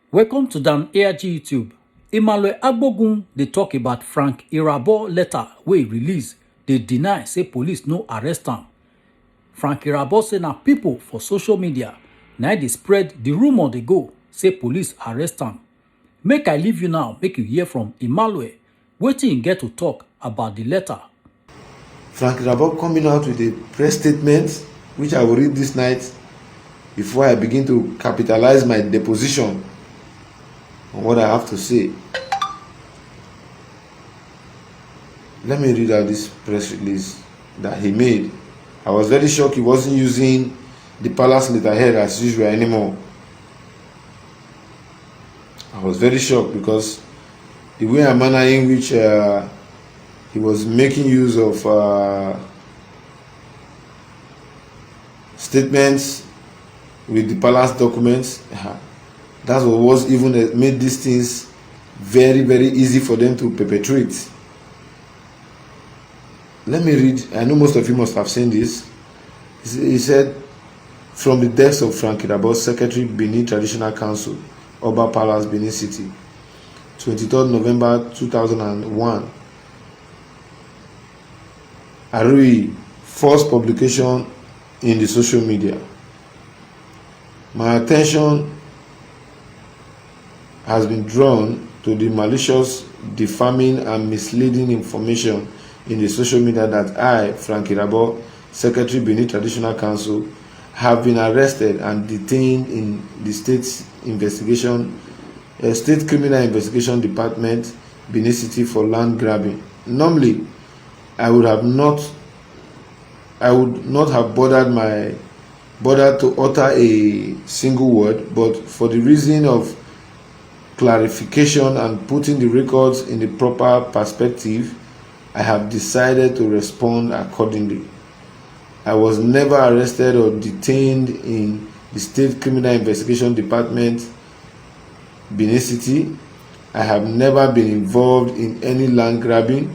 Welcome to Dan ARG YouTube. Emmanuel Agbogun dey talk about Frank Irabor letter wey e release dey deny say police no arrest am. Frank Irabor say na pipo for social media na dey spread the rumour dey go say police arrest am. Make I leave you now make you hear from Emmanuel wetin e get to talk about the letter. Frank Irabor coming out with a press statement which I will read this night before I begin to capitalize my deposition on what I have to say. Let me read out this press release that he made. I was very shocked he wasn't using the palace letterhead as usual anymore. I was very shocked because the way and manner in which he was making use of statements with the palace documents, that's what was even made these things very, very easy for them to perpetrate. Let me read. I know most of you must have seen this. He said, from the desk of Frank Irabor, Secretary, Benin Traditional Council, Oba Palace, Benin City, 23rd November 2001. Arui, first publication in the social media. My attention has been drawn to the malicious, defaming and misleading information in the social media that I, Frank Irabor, Secretary, Benin Traditional Council, have been arrested and detained in the State Criminal Investigation Department, Benin City, for land grabbing. Normally, I would not have bothered to utter a single word, but for the reason of clarification and putting the records in the proper perspective, I have decided to respond accordingly. I was never arrested or detained in the State Criminal Investigation Department, Benin City. I have never been involved in any land grabbing.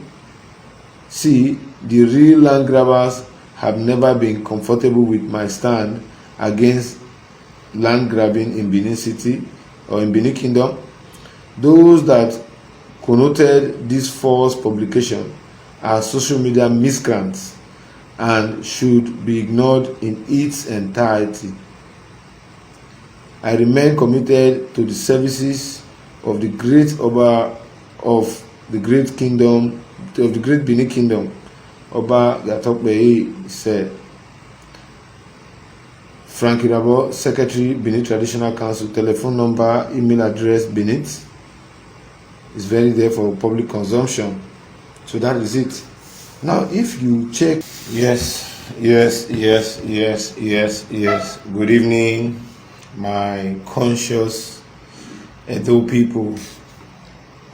See, the real land grabbers have never been comfortable with my stand against land grabbing in Benin City or in Benin Kingdom. Those that connoted this false publication are social media miscreants and should be ignored in its entirety. I remain committed to the services of the great Oba of the great kingdom, of the great Benin Kingdom, Oba Gatokbei said. Frank Irabor, Secretary, Benin Traditional Council, telephone number, email address, Benin. Is very there for public consumption. So that is it. Now, if you check, yes. Good evening, my conscious Edo people.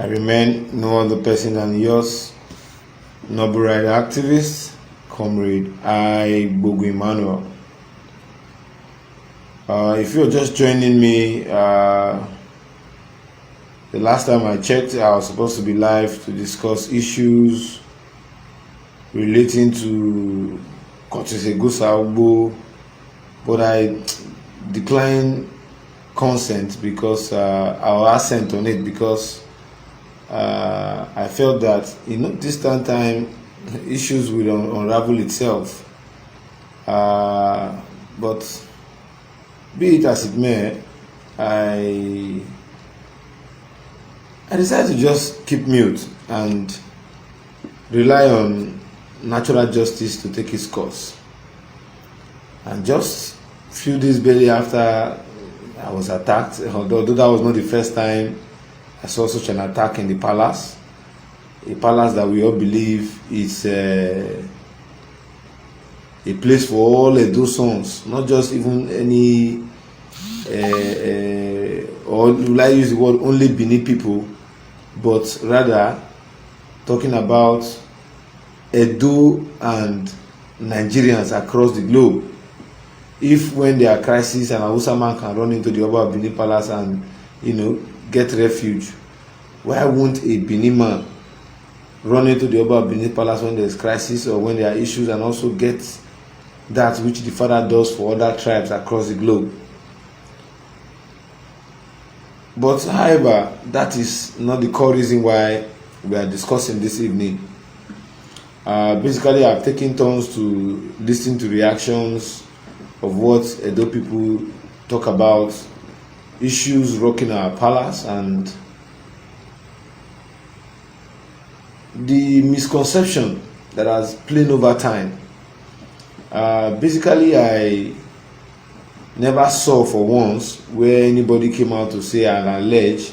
I remain no other person than yours, noble rider activist, comrade Bogu Emmanuel. If you're just joining me, the last time I checked, I was supposed to be live to discuss issues relating to Kotise, but I declined consent because our assent on it because I felt that distant time issues will unravel itself. But be it as it may, I decided to just keep mute and rely on natural justice to take its course. And just a few days barely after I was attacked, although that was not the first time I saw such an attack in the palace, a palace that we all believe is a place for all Edo sons, not just even any, or will I use the word only Benin people, but rather talking about Edo and Nigerians across the globe. If when there are crises, an Hausa man can run into the Oba of Benin Palace and get refuge, why won't a Benin man run into the Oba of Benin Palace when there is crisis or when there are issues and also get that which the father does for other tribes across the globe? But however, that is not the core reason why we are discussing this evening. Basically, I've taken turns to listen to reactions of what Edo people talk about, issues rocking our palace, and the misconception that has played over time. Basically, I never saw for once where anybody came out to say and allege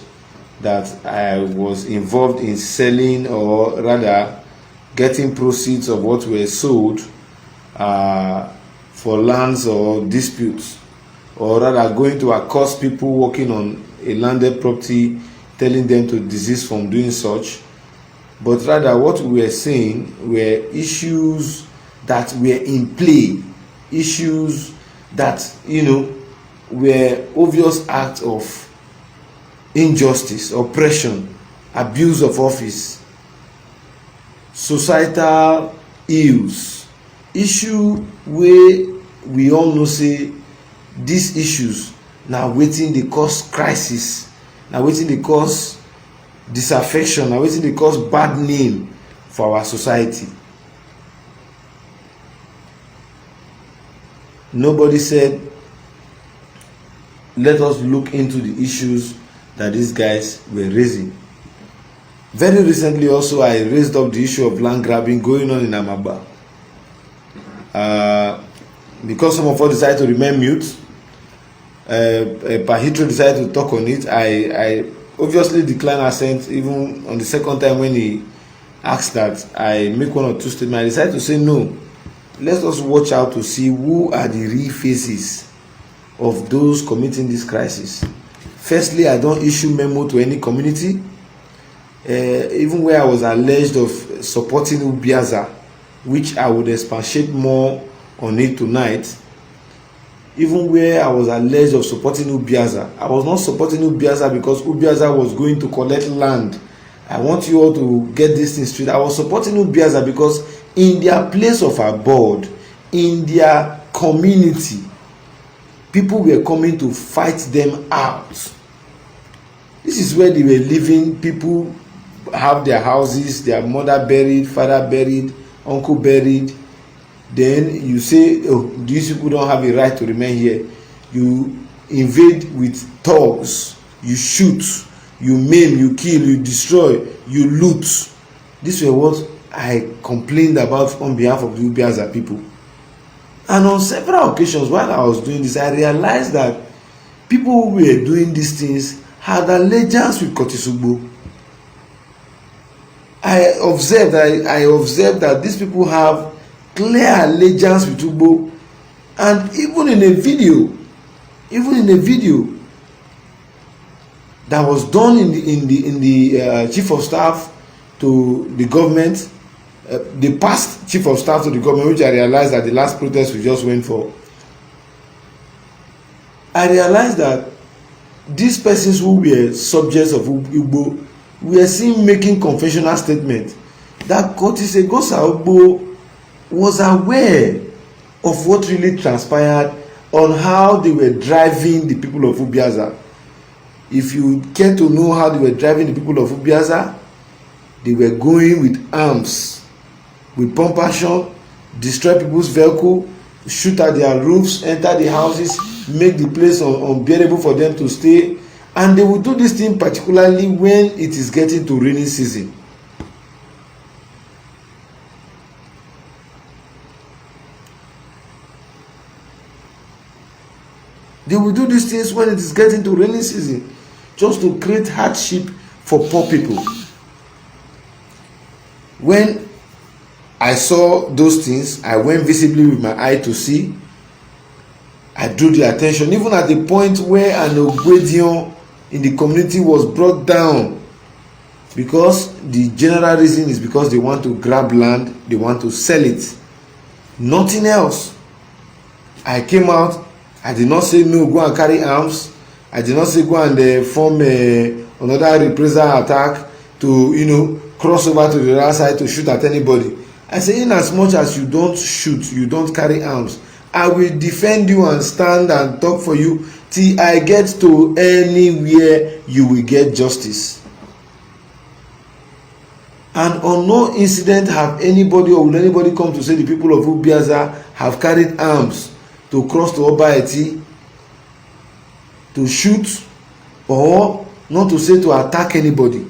that I was involved in selling, or rather getting proceeds of what were sold for lands or disputes, or rather going to accost people working on a landed property, telling them to desist from doing such. But rather what we were saying were issues that were in play, issues that, you know, were obvious acts of injustice, oppression, abuse of office, societal ills, issue where we all know say these issues na wetin dey cause crisis, na wetin dey cause disaffection, na wetin dey cause bad name for our society. Nobody said let us look into the issues that these guys were raising. Very recently also, I raised up the issue of land grabbing going on in Amaba. Because some of us decided to remain mute, Pahitro decided to talk on it. I obviously declined assent even on the second time when he asked that I make one or two statements. I decided to say no. Let us watch out to see who are the real faces of those committing this crisis. Firstly, I don't issue memo to any community. Even where I was alleged of supporting Ubiaza, which I would expatiate more on it tonight. Even where I was alleged of supporting Ubiaza, I was not supporting Ubiaza because Ubiaza was going to collect land. I want you all to get this thing straight. I was supporting Ubiaza because in their place of abode, in their community, people were coming to fight them out. This is where they were living. People have their houses, their mother buried, father buried, uncle buried. Then you say, oh, these people don't have a right to remain here. You invade with thugs, you shoot, you maim, you kill, you destroy, you loot. These were what I complained about on behalf of the Ubiaza people. And on several occasions while I was doing this, I realized that people who were doing these things had allegiance with Kotisugbo. I observed that these people have clear allegiance with Ugbo, and even in a video that was done in the chief of staff to the government, the past chief of staff to the government, which I realized that the last protest we just went for, I realized that these persons who were subjects of Ugbo were seen making confessional statements that Kotisegosa Ugbo was aware of what really transpired on how they were driving the people of Ubiaza. If you care to know how they were driving the people of Ubiaza, they were going with arms, with pump action, destroy people's vehicle, shoot at their roofs, enter the houses, make the place unbearable for them to stay. And they will do this thing particularly when it is getting to rainy season. They will do these things when it is getting to rainy season, just to create hardship for poor people. When I saw those things, I went visibly with my eye to see. I drew the attention, even at the point where an Ogwedion in the community was brought down, because the general reason is because they want to grab land, they want to sell it, nothing else. I came out. I did not say no, go and carry arms. I did not say go and form another reprisal attack to, cross over to the other side to shoot at anybody. I say, in as much as you don't shoot, you don't carry arms, I will defend you and stand and talk for you till I get to anywhere you will get justice. And on no incident have anybody or will anybody come to say the people of Ubiaza have carried arms to cross to Oba Eti to shoot, or not to say to attack anybody.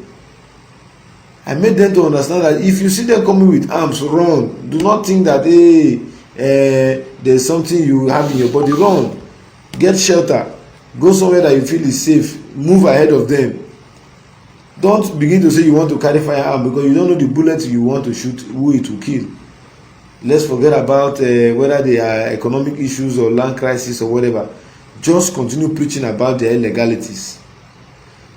I made them to understand that if you see them coming with arms, run. Do not think that there's something you have in your body. Run, get shelter, go somewhere that you feel is safe, move ahead of them. Don't begin to say you want to carry firearm because you don't know the bullet you want to shoot, who it will kill. Let's forget about whether they are economic issues or land crisis or whatever. Just continue preaching about their illegalities.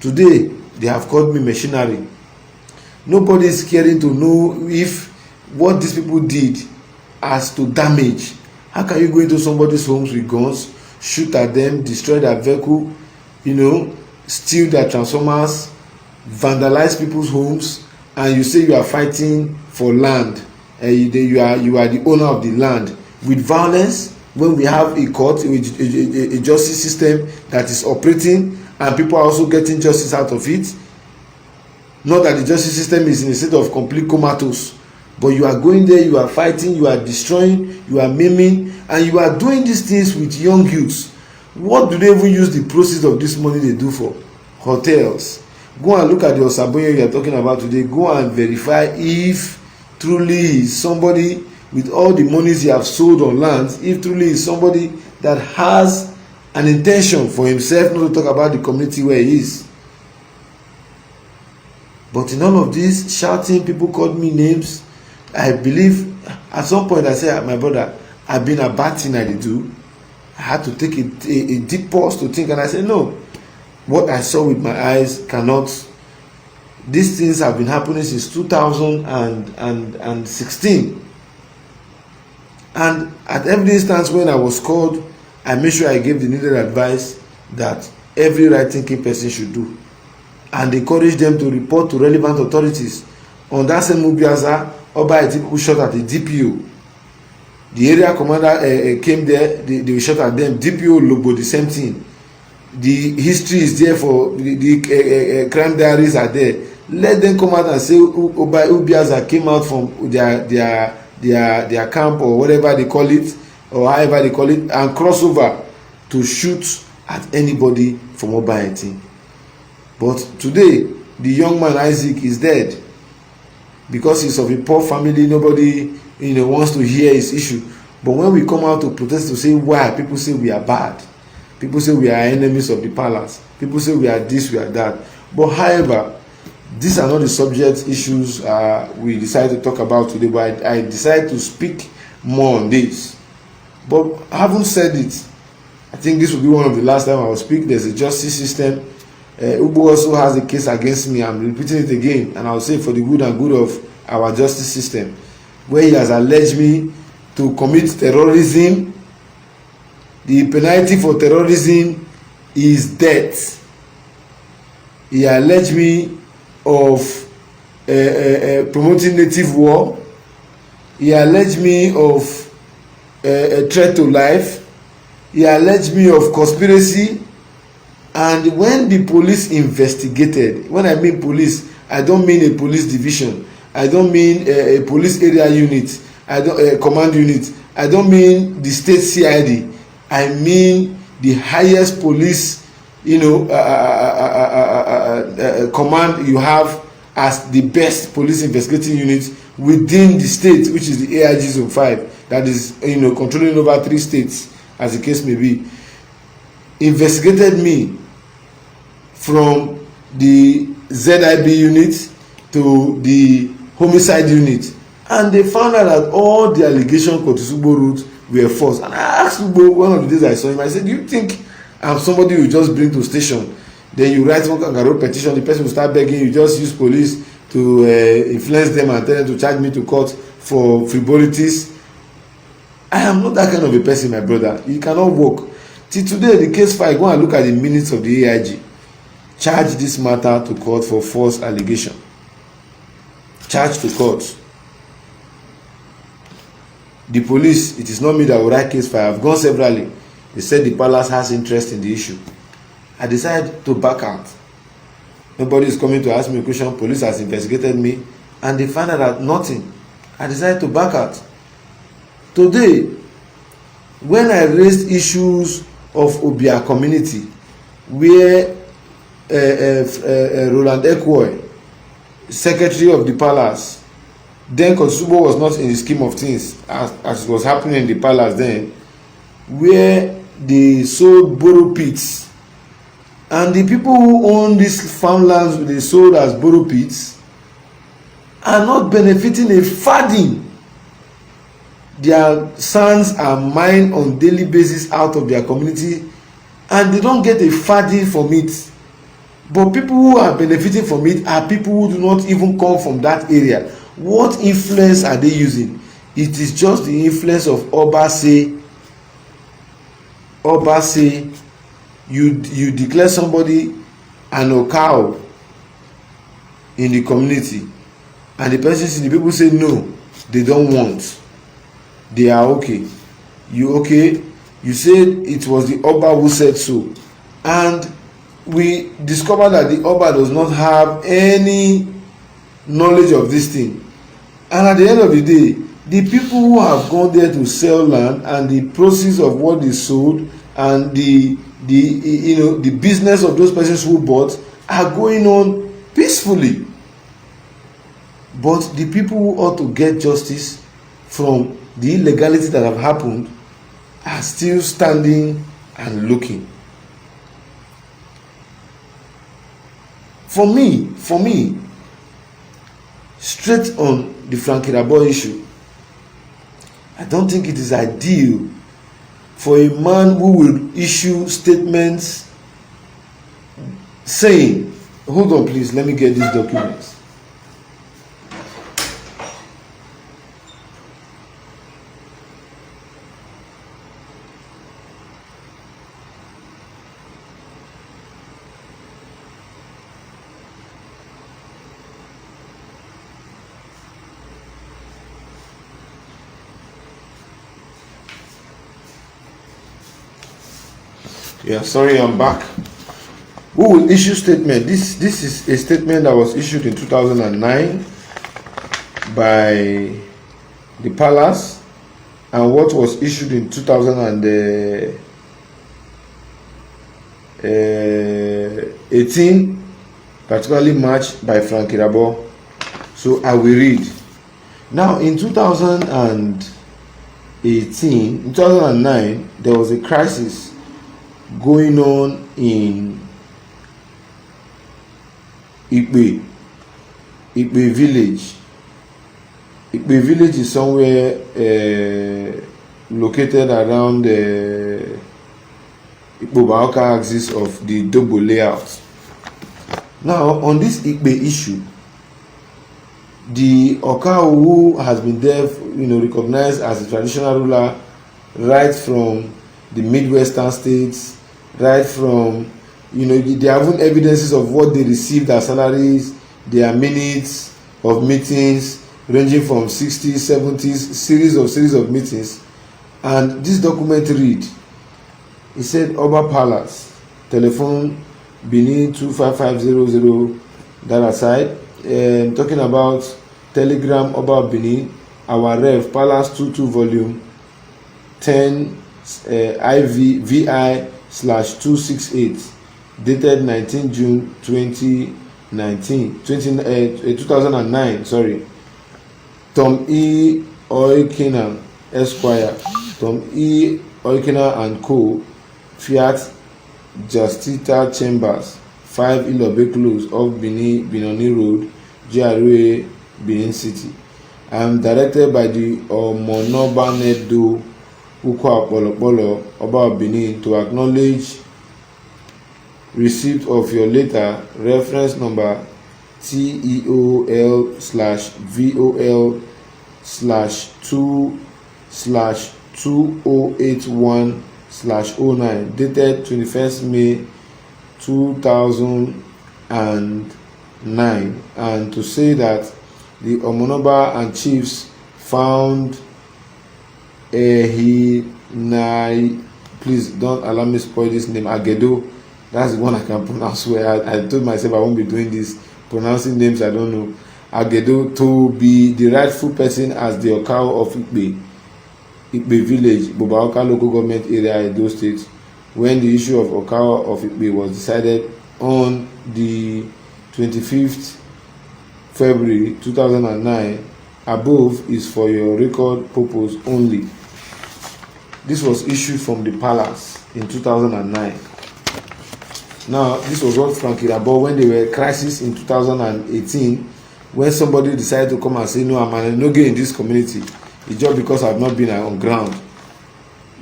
Today, they have called me machinery. Nobody is caring to know if what these people did as to damage. How can you go into somebody's homes with guns, shoot at them, destroy their vehicle, steal their transformers, vandalize people's homes, and you say you are fighting for land, and you are the owner of the land with violence, when we have a court, a justice system that is operating and people are also getting justice out of it. Not that the justice system is in a state of complete comatose, but you are going there, you are fighting, you are destroying, you are maiming, and you are doing these things with young youths. What do they even use the proceeds of this money they do for? Hotels. Go and look at the Osabonye you are talking about today. Go and verify if truly is somebody with all the monies he have sold on lands, if truly is somebody that has an intention for himself, not to talk about the community where he is. But in all of this shouting, people called me names. I believe at some point I said, my brother, I've been a bad thing I do. I had to take a deep pause to think, and I said, no, what I saw with my eyes cannot. These things have been happening since 2016. And at every instance when I was called, I made sure I gave the needed advice that every right-thinking person should do, and encourage them to report to relevant authorities. On that same Ubiaza, Oba Eti people shot at the DPO. The area commander came there, they shot at them. DPO Lobo, the same thing. The history is there for the crime diaries are there. Let them come out and say Oba Ubiaza came out from their camp or whatever they call it, or however they call it, and cross over to shoot at anybody from Oba Eti. But today, the young man Isaac is dead because he's of a poor family. Nobody wants to hear his issue. But when we come out to protest to say why, people say we are bad. People say we are enemies of the palace. People say we are this, we are that. But however, these are not the subject issues we decided to talk about today. But I decided to speak more on this. But having said it, I think this will be one of the last time I will speak. There's a justice system. Ubu also has a case against me. I'm repeating it again, and I'll say for the good and good of our justice system, where he has alleged me to commit terrorism. The penalty for terrorism is death. He alleged me of promoting native war. He alleged me of a threat to life. He alleged me of conspiracy. And when the police investigated, when I mean police, I don't mean a police division, I don't mean a police area unit, command unit, I don't mean the state CID, I mean the highest police command you have as the best police investigating unit within the state, which is the AIG Zone 5, that is controlling over 3 states, as the case may be, investigated me from the ZIB unit to the homicide unit, and they found out that all the allegations Kotisugbo wrote were false. And I asked Ugbo one of the days I saw him, I said, do you think I'm somebody you just bring to station, then you write one kangaroo petition, the person will start begging, you just use police to influence them and tell them to charge me to court for frivolities? I am not that kind of a person, my brother. You cannot work. Till today, the case file, go and look at the minutes of the AIG. Charge this matter to court for false allegation. Charge to court. The police, it is not me that will write case file. I've gone severally. they said the palace has interest in the issue. I decided to back out. Nobody is coming to ask me a question. Police has investigated me and they found out that nothing. I decided to back out. Today, when I raised issues of Obia community, where Roland Ekwoy, secretary of the palace, then Kosubo was not in the scheme of things as it was happening in the palace then, where they sold borrow pits, and the people who own these farmlands they sold as borrow pits are not benefiting a farthing. Their sons are mined on daily basis out of their community and they don't get a farthing from it. But people who are benefiting from it are people who do not even come from that area. What influence are they using? It is just the influence of Oba say you declare somebody an Okao in the community and the person, the people say no, they don't want. They are okay. You okay? You said it was the Oba who said so, and we discovered that the Oba does not have any knowledge of this thing. And at the end of the day, the people who have gone there to sell land and the proceeds of what they sold and the business of those persons who bought are going on peacefully. But the people who ought to get justice from the illegality that have happened are still standing and looking. For me, straight on the Frank Irabor issue, I don't think it is ideal for a man who will issue statements saying, hold on please, let me get these documents. Yeah, sorry, I'm back. Who will issue statement? This is a statement that was issued in 2009 by the palace, and what was issued in 2018, particularly March, by Frank Irabor. So I will read. Now, in 2009, there was a crisis going on in Ikpe village. Ikpe village is somewhere located around the Ikpo-Baoka axis of the Dogbo layout. Now, on this Ikpe issue, the Oka who has been there, recognized as a traditional ruler right from the Midwestern states, right from, they have evidences of what they received as salaries, their minutes of meetings ranging from 60s, 70s, series of meetings. And this document read, it said Oba Palace, telephone Benin 25500, that aside, talking about Telegram Oba Benin, our Rev Palace 22 volume 10 IV/VI/268, dated 19 June 2009. Sorry. Tom E. Oikina Esquire, Tom E. Oikina and Co. Fiat Justita Chambers, 5 Ilobe Close off Binoni Road, GRA, Benin City. I am directed by the Omonoba Nedo Ukwa Polopolo, Oba of Benin, to acknowledge receipt of your letter, reference number TEOL/VOL/2/2081/09, dated 21st May 2009, and to say that the Omonoba and chiefs found please don't allow me spoil this name. Agedo, that's the one I can pronounce well. I told myself I won't be doing this, pronouncing names I don't know. Agedo, to be the rightful person as the Okao of Ikpe village, Bobaoka local government area, Edo State, when the issue of Okao of Ikpe was decided on the 25th February 2009. Above is for your record purpose only. This was issued from the palace in 2009. Now, this was what Frank Irabor, when they were crisis in 2018, when somebody decided to come and say, no, I'm an Enoge in this community, it's just because I've not been on ground.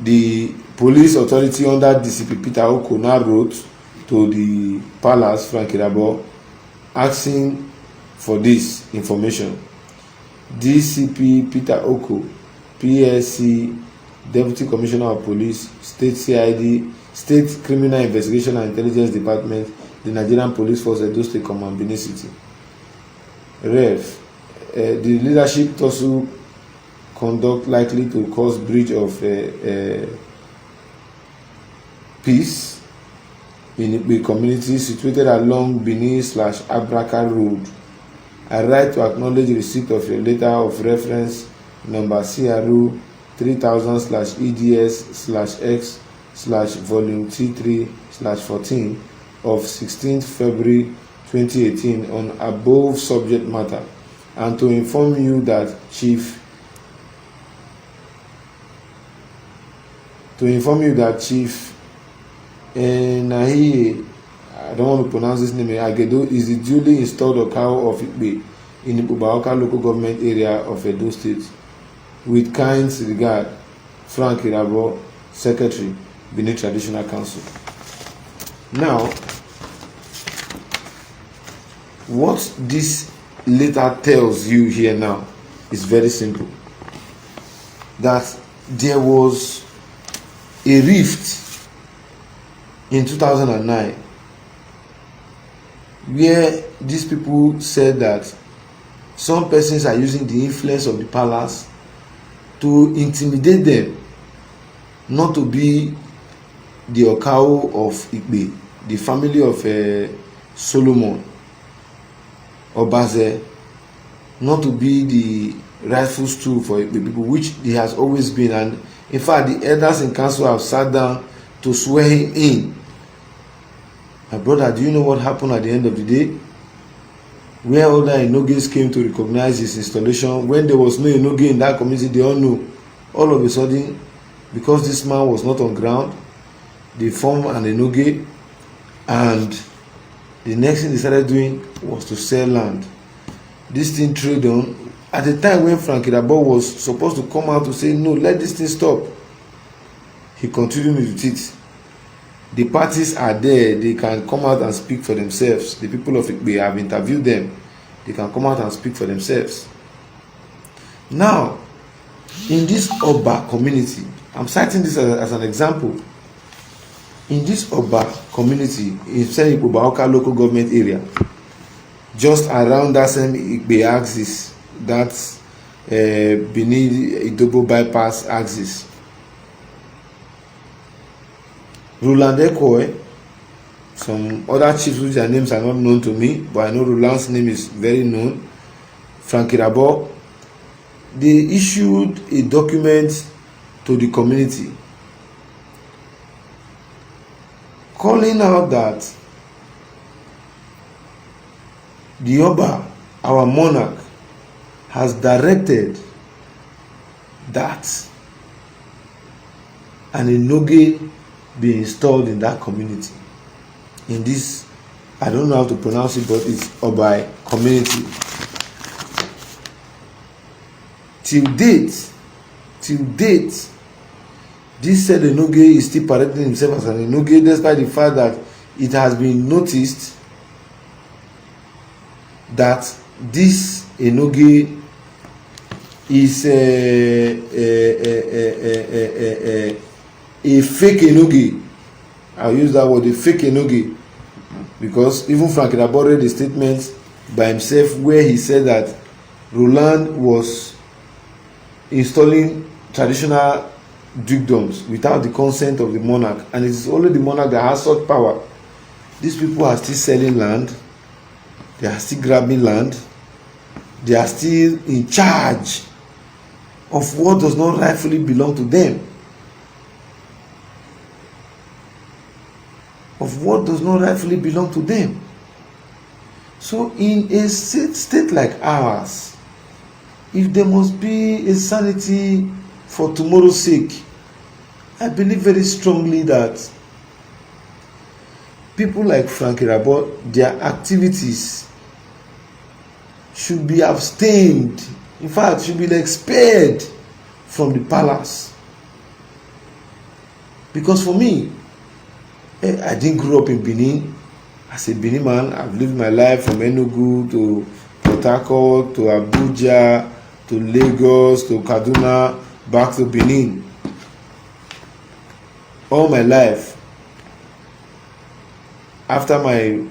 The police authority under DCP Peter Oko now wrote to the palace, Frank Irabor, asking for this information. DCP Peter Oko, PSC, Deputy Commissioner of Police, State CID, State Criminal Investigation and Intelligence Department, the Nigerian Police Force, Edo State Command, Benin City. Rev. The leadership also conduct likely to cause breach of peace in the community situated along Benin/Abraka Road. I write to acknowledge receipt of your letter of reference number CRU 3000/EDS/X/volume T3/14 of 16th February 2018 on above subject matter, and to inform you that Chief Nahi, I don't want to pronounce this name, Agedo, is the duly installed Okao of Ikpe in the Bobaoka local government area of Edo State. With kind regard, Frank Irabor, Secretary, Benin Traditional Council. Now, what this letter tells you here now is very simple. That there was a rift in 2009 where these people said that some persons are using the influence of the palace to intimidate them not to be the Okao of Ikpe, the family of Solomon Obaze, not to be the rightful stool for Ikpe people, which he has always been. And in fact, the elders in council have sat down to swear him in. My brother, do you know what happened at the end of the day? Where other Enoges came to recognize his installation, when there was no Enoge in that community, they all knew. All of a sudden, because this man was not on ground, they formed an Enoge, and the next thing they started doing was to sell land. This thing trade on. At the time when Frank Irabor was supposed to come out to say, no, let this thing stop, he continued with it. The parties are there, they can come out and speak for themselves. The people of Ikpe, have interviewed them, they can come out and speak for themselves. Now, in this Oba community, I'm citing this as an example. In this Oba community, in Seni Bobaoka local government area, just around that same Ikpe axis, that's Benin Idobo bypass axis, Roland Ekoe, some other chiefs which their names are not known to me, but I know Roland's name is very known, Frank Irabor, they issued a document to the community calling out that the Oba, our monarch, has directed that an Enoge be installed in that community. In this, I don't know how to pronounce it, but it's Obai community. Till date, this said Enoge is still parading himself as an Enoge, despite the fact that it has been noticed that this Enoge is a fake Enoge. I'll use that word, a fake Enoge, because even Frank Irabor read a statement by himself where he said that Roland was installing traditional dukedoms without the consent of the monarch, and it is only the monarch that has such power. These people are still selling land, they are still grabbing land, they are still in charge of what does not rightfully belong to them. Of what does not rightfully belong to them. So in a state like ours, if there must be a sanity for tomorrow's sake, I believe very strongly that people like Frank Irabor, their activities should be abstained, in fact should be expelled from the palace. Because for me, I didn't grow up in Benin. As a Benin man, I've lived my life from Enugu to Port Harcourt to Abuja to Lagos to Kaduna back to Benin. All my life. After my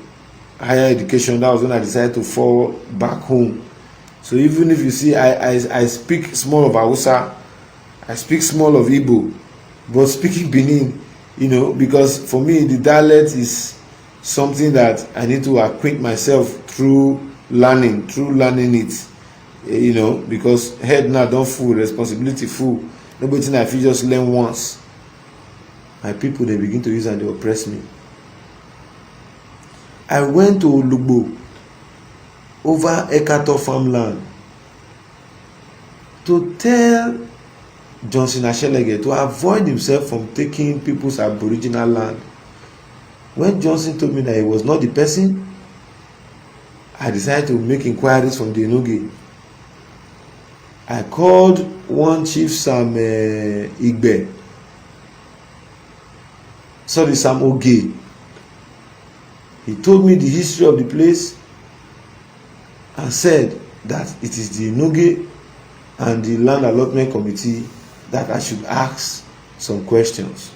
higher education, that was when I decided to fall back home. So even if you see, I speak small of Hausa, I speak small of Igbo, but speaking Benin, you know, because for me the dialect is something that I need to acquaint myself through learning it, you know, because head now don't full, responsibility full. Nobody think I fit just learn once. My people, they begin to use and they oppress me. I went to Olugbo over Ekato farmland to tell Johnson Ashelege to avoid himself from taking people's aboriginal land. When Johnson told me that he was not the person, I decided to make inquiries from the Enoge. I called one Chief Sam Igbe, Sam Oge. He told me the history of the place and said that it is the Enoge and the Land Allotment Committee that I should ask some questions.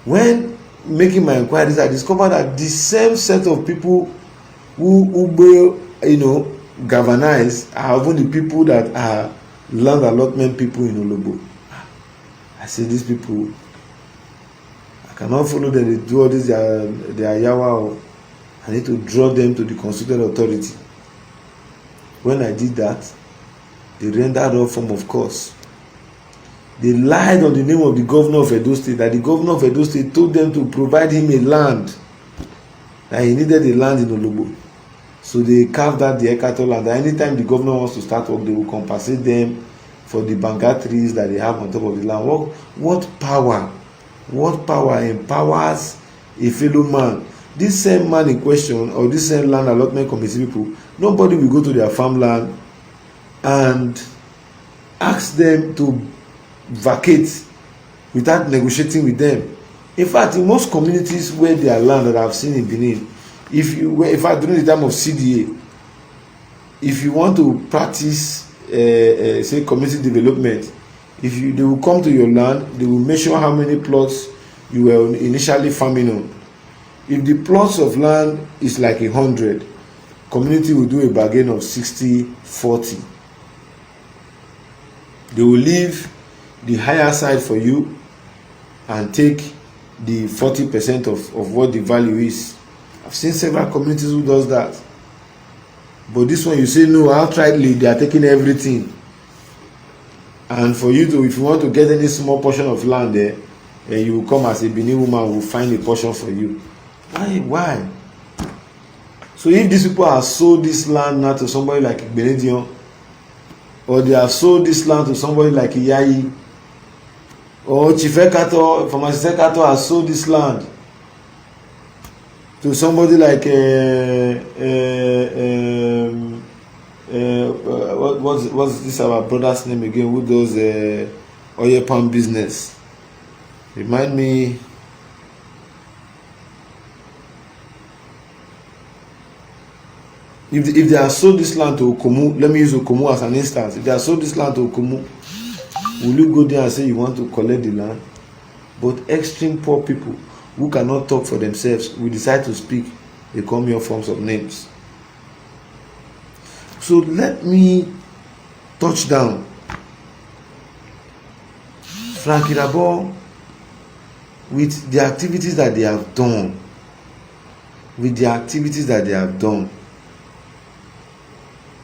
When making my inquiries, I discovered that the same set of people who you know, galvanize are even the people that are land allotment people in Olugbo. I say, these people, I cannot follow them. They do all this, they are yawa. I need to draw them to the constituted authority. When I did that, they rendered all form of course. They lied on the name of the governor of Edo State, that the governor of Edo State told them to provide him a land, that he needed a land in Olugbo. So they carved out the Ekato land. Anytime the governor wants to start work, they will compensate them for the banga trees that they have on top of the land. What power empowers a fellow man? This same man in question, or this same land allotment committee people, nobody will go to their farmland and ask them to vacate without negotiating with them. In fact, in most communities where there are land that I've seen in Benin, in fact during the time of CDA, if you want to practice say community development, they will come to your land, they will measure how many plots you were initially farming on. If the plots of land is like 100, community will do a bargain of 60-40. They will leave the higher side for you and take the 40% of what the value is. I've seen several communities who does that. But this one, you say no, outrightly they are taking everything. And for you to, if you want to get any small portion of land there, you will come as a Benin woman who will find a portion for you. Why? So if these people have sold this land now to somebody like Benedion, or they have sold this land to somebody like Iyayi, or Chief Ekato, Pharmacist Ekato has sold this land to somebody like what's this our brother's name again, who does oil palm business? Remind me. If they have sold this land to Okomu, let me use Okomu as an instance. If they have sold this land to Okomu, will you go there and say you want to collect the land? But extreme poor people who cannot talk for themselves will decide to speak. They come in forms of names. So let me touch down Frank Irabor, with the activities that they have done,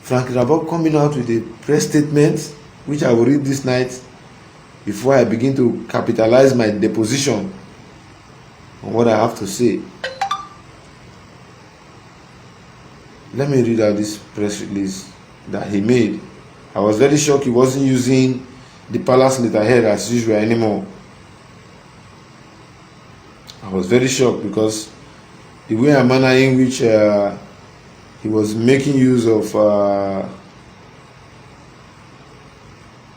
Frank Irabor coming out with a press statement, which I will read this night before I begin to capitalize my deposition on what I have to say. Let me read out this press release that he made. I was very shocked he wasn't using the palace letterhead as usual anymore. I was very shocked because the way and manner in which he was making use of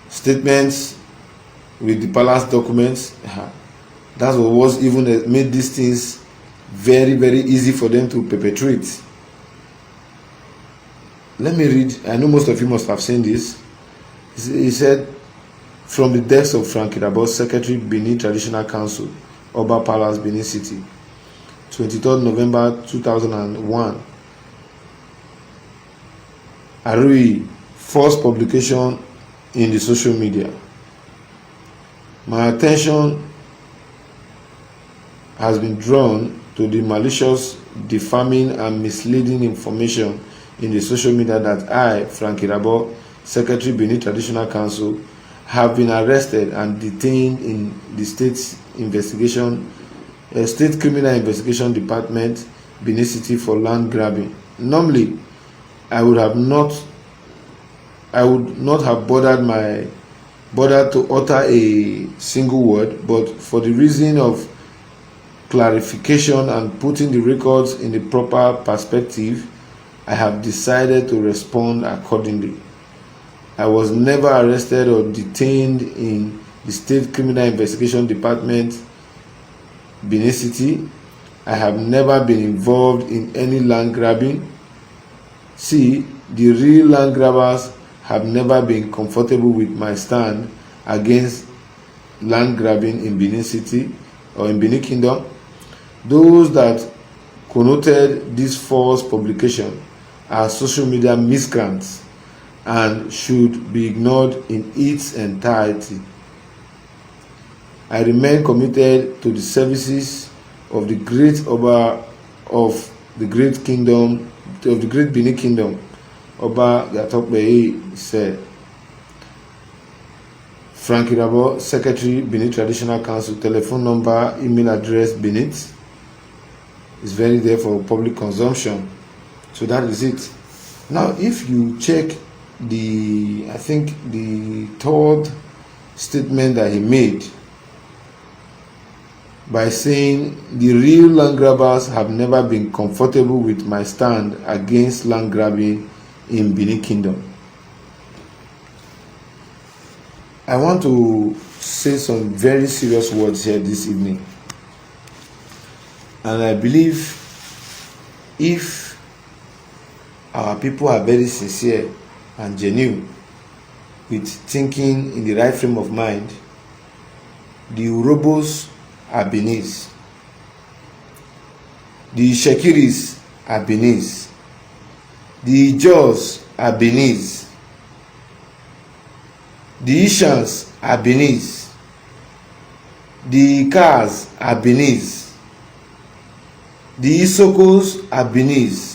statements with the palace documents, that's what was even made these things very, very easy for them to perpetrate. Let me read. I know most of you must have seen this. He said, from the desk of Frank Irabor, Secretary, Benin Traditional Council, Oba Palace, Benin City, 23rd November 2001. Arui, first publication in the social media. My attention has been drawn to the malicious, defaming and misleading information in the social media that I, Frank Irabor, Secretary, Benin Traditional Council, have been arrested and detained in the State Criminal Investigation Department, Benin City, for land grabbing. Normally, I would not have bothered to utter a single word, but for the reason of clarification and putting the records in the proper perspective, I have decided to respond accordingly. I was never arrested or detained in the State Criminal Investigation Department, Benin City. I have never been involved in any land grabbing. See, the real land grabbers have never been comfortable with my stand against land grabbing in Benin City or in Benin Kingdom. Those that connoted this false publication are social media miscreants and should be ignored in its entirety. I remain committed to the services of the great Oba of the great kingdom, of the great Benin Kingdom, Oba Gatokbei said. Frank Irabor, Secretary, Benin Traditional Council, telephone number, email address, Benin, is very there for public consumption. So that is it. Now, if you check the third statement that he made by saying the real land grabbers have never been comfortable with my stand against land grabbing in Benin Kingdom. I want to say some very serious words here this evening. And I believe if our people are very sincere and genuine with thinking in the right frame of mind, the Urobos are Benis, the Shekiris are Benis, the Ijos are Benis, the Ishans are Benis, the Ikas are Benis, the Isokos are Benis,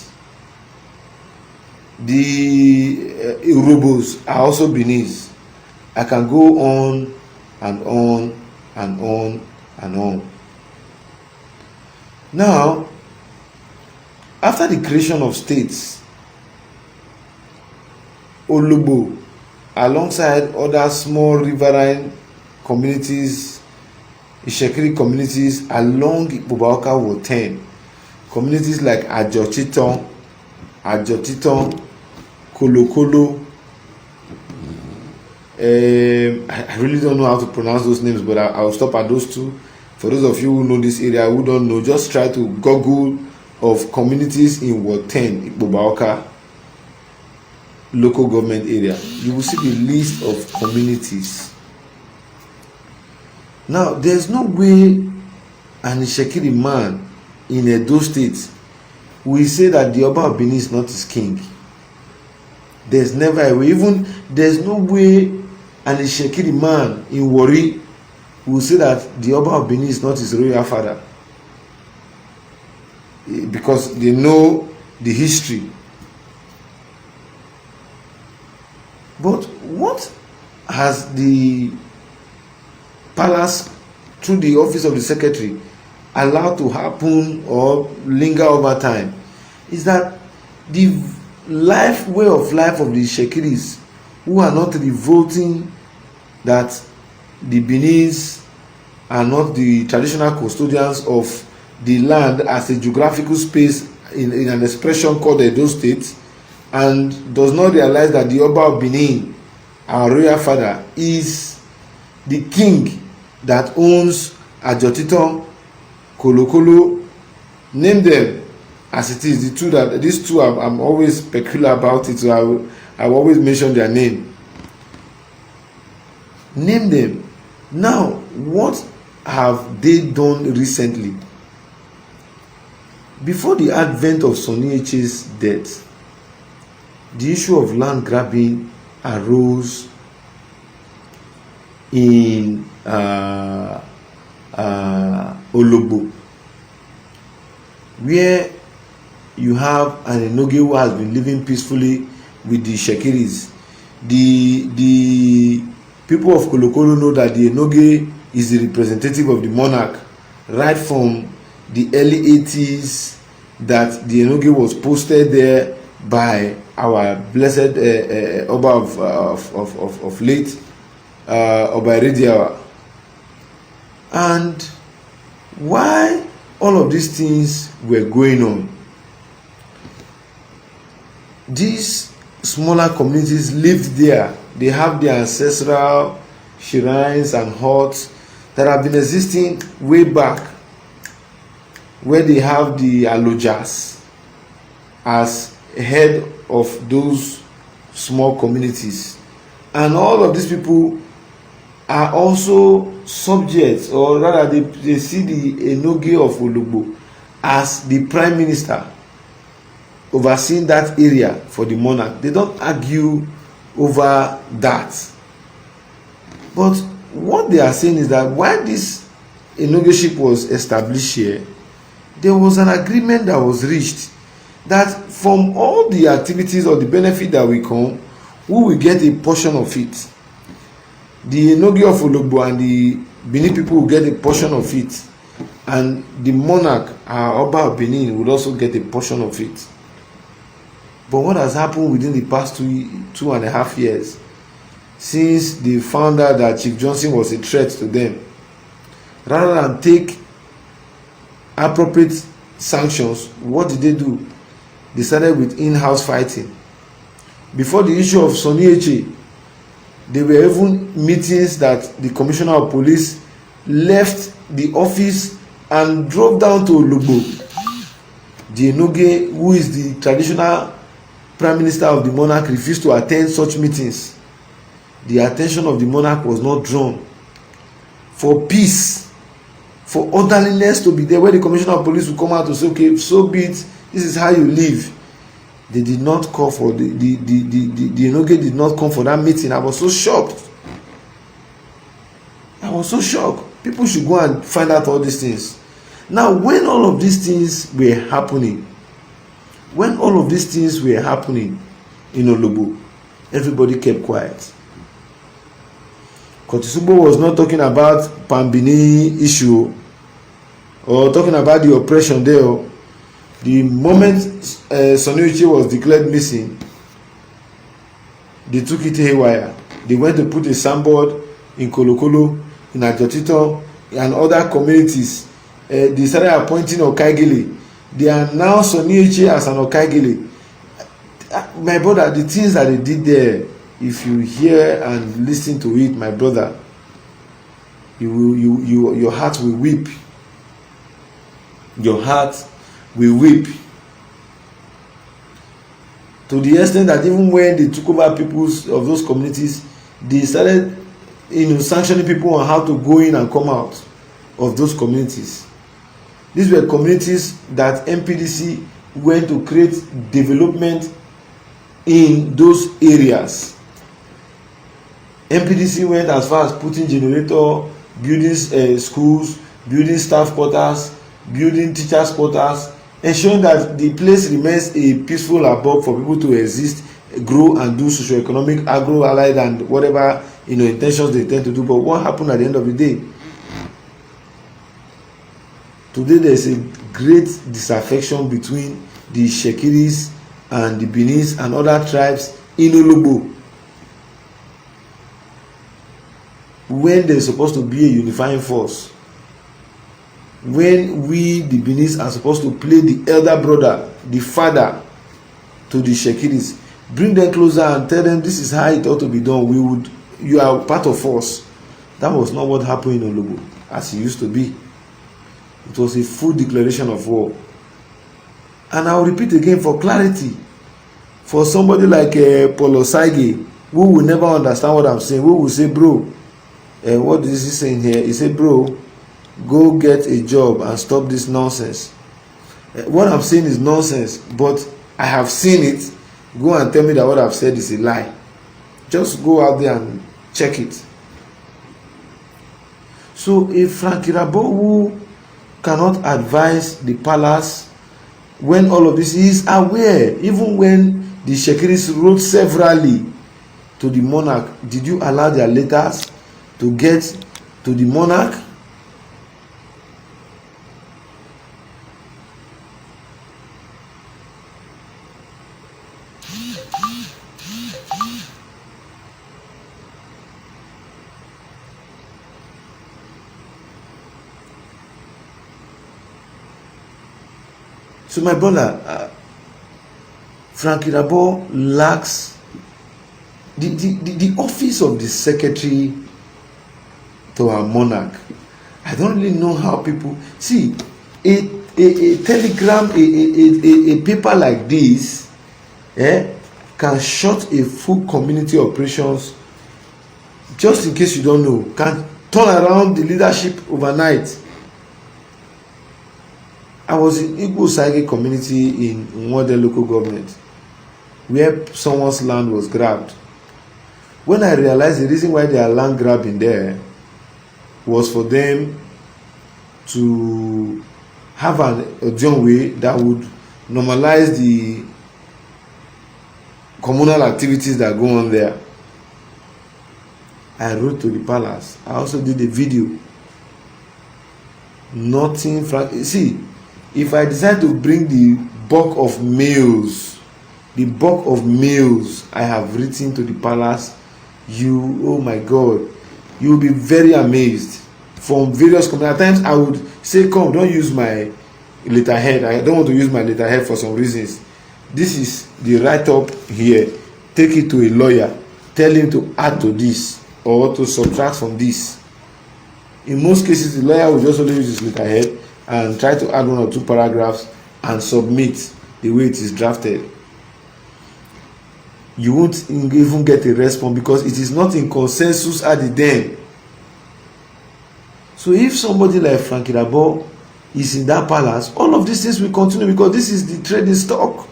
the Urobos are also Benis. I can go on and on and on and on. Now, after the creation of states, Olugbo, alongside other small riverine communities, Ishekiri communities along Ikpoba-Awka Ward 10, communities like Ajotiton, Kolokolo, I really don't know how to pronounce those names, but I'll stop at those two. For those of you who know this area, who don't know, just try to Google of communities in Ward 10, Ikpoba-Awka local government area. You will see the list of communities. Now, there's no way an Ishekiri man in Edo State will say that the Oba of Benin is not his king. There's no way an Ishekiri man in Warri will say that the Oba of Benin is not his royal father, because they know the history. But what has the palace, through the office of the secretary, allowed to happen or linger over time is that the way of life of the Shekiris, who are not revolting that the Benis are not the traditional custodians of the land as a geographical space in an expression called Edo State, and does not realize that the Oba of Benin, our royal father, is the king that owns Ajotito, Kolokolo, name them as it is. These two I'm always peculiar about it, so I will always mention their name. Name them. Now, what have they done recently? Before the advent of Sonny Eche's death, the issue of land grabbing arose in Ologbo, where you have an Enoge who has been living peacefully with the Shekiris. The people of Kolokolo know that the Enoge is the representative of the monarch right from the early 80s, that the Enoge was posted there by our blessed Oba of late, Oba Erediawa. And why all of these things were going on, these smaller communities lived there. They have their ancestral shrines and huts that have been existing way back, where they have the Alojas as head of those small communities. And all of these people are also subjects, or rather they see the Enoge of Ologbo as the prime minister overseeing that area for the monarch. They don't argue over that. But what they are saying is that while this Enogeship was established here, there was an agreement that was reached that from all the activities or the benefit that will come, we will get a portion of it. The Enoge of Ologbo and the Benin people will get a portion of it, and the monarch, our Oba of Benin, will also get a portion of it. But what has happened within the past 2.5 years, since they found out that Chief Johnson was a threat to them, rather than take appropriate sanctions, what did they do? They started with in-house fighting. Before the issue of Sonny Eche, there were even meetings that the commissioner of police left the office and drove down to Ologbo. The Enoge, who is the traditional prime minister of the monarch, refused to attend such meetings. The attention of the monarch was not drawn. For peace, for orderliness to be there, where the commissioner of police will come out to say, okay, so be it, this is how you live. They did not call for the Enoge did not come for that meeting. I was so shocked. People should go and find out all these things. Now, when all of these things were happening, in Ologbo, everybody kept quiet. Kotisugbo was not talking about Pambini issue or talking about the oppression there. The moment Sonny Eche was declared missing, they took it haywire. They went to put a signboard in Kolokolo, in Ajotito, and other communities. They started appointing Okaigele. They are now Sonny Eche as an Okaigele. My brother, the things that they did there, if you hear and listen to it, my brother, your heart will weep. Your heart will weep. To the extent that even when they took over peoples of those communities, they started sanctioning people on how to go in and come out of those communities. These were communities that MPDC went to create development in those areas. MPDC went as far as putting generator building schools, building staff quarters, building teachers quarters, ensuring that the place remains a peaceful abode for people to exist, grow and do socio-economic, agro, allied and whatever intentions they tend to do. But what happened at the end of the day? Today there is a great disaffection between the Shekiris and the Benis and other tribes in Ologbo, when there is supposed to be a unifying force, when we the Benis are supposed to play the elder brother, the father to the Shekiris, bring them closer and tell them this is how it ought to be done. You are part of us. That was not what happened in Ologbo as it used to be. It was a full declaration of war. And I will repeat again for clarity, for somebody like Paul Osagie, who will never understand what I'm saying, who will say, bro, what is he saying here? He said, bro, go get a job and stop this nonsense. What I'm saying is nonsense, but I have seen it. Go and tell me that what I've said is a lie. Just go out there and check it. So if Frank Irabor, who cannot advise the palace when all of this, he is aware, even when the Shekiris wrote severally to the monarch, did you allow their letters to get to the monarch? So my brother, Frank Irabor lacks the office of the secretary to our monarch. I don't really know how people see a telegram, a paper like this, can shut a full community operations. Just in case you don't know, can turn around the leadership overnight. I was in Igbo Sage community in Nwode local government, where someone's land was grabbed. When I realized the reason why they are land grabbing there was for them to have an Ojonwe that would normalize the communal activities that go on there. I wrote to the palace. I also did a video. Nothing. See, if I decide to bring the bulk of mails I have written to the palace, oh my God, you will be very amazed. From various communities, at times I would say, come, don't use my letterhead. I don't want to use my letterhead for some reasons. This is the write-up here. Take it to a lawyer. Tell him to add to this or to subtract from this. In most cases, the lawyer will just only use his letterhead and try to add 1 or 2 paragraphs and submit the way it is drafted. You won't even get a response because it is not in consensus at the den. So if somebody like Frank Irabor is in that palace, all of these things will continue because this is the trading stock.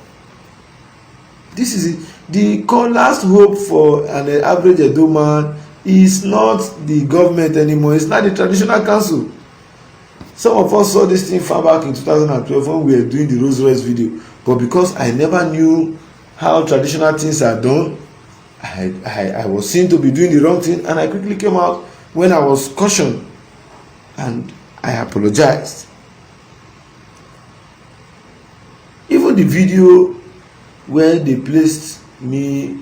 This is it. The last hope for an average Edo man is not the government anymore. It's not the traditional council. Some of us saw this thing far back in 2012 when we were doing the Rolls Royce video, but because I never knew how traditional things are done, I was seen to be doing the wrong thing, and I quickly came out when I was cautioned, and I apologized. Even the video where they placed me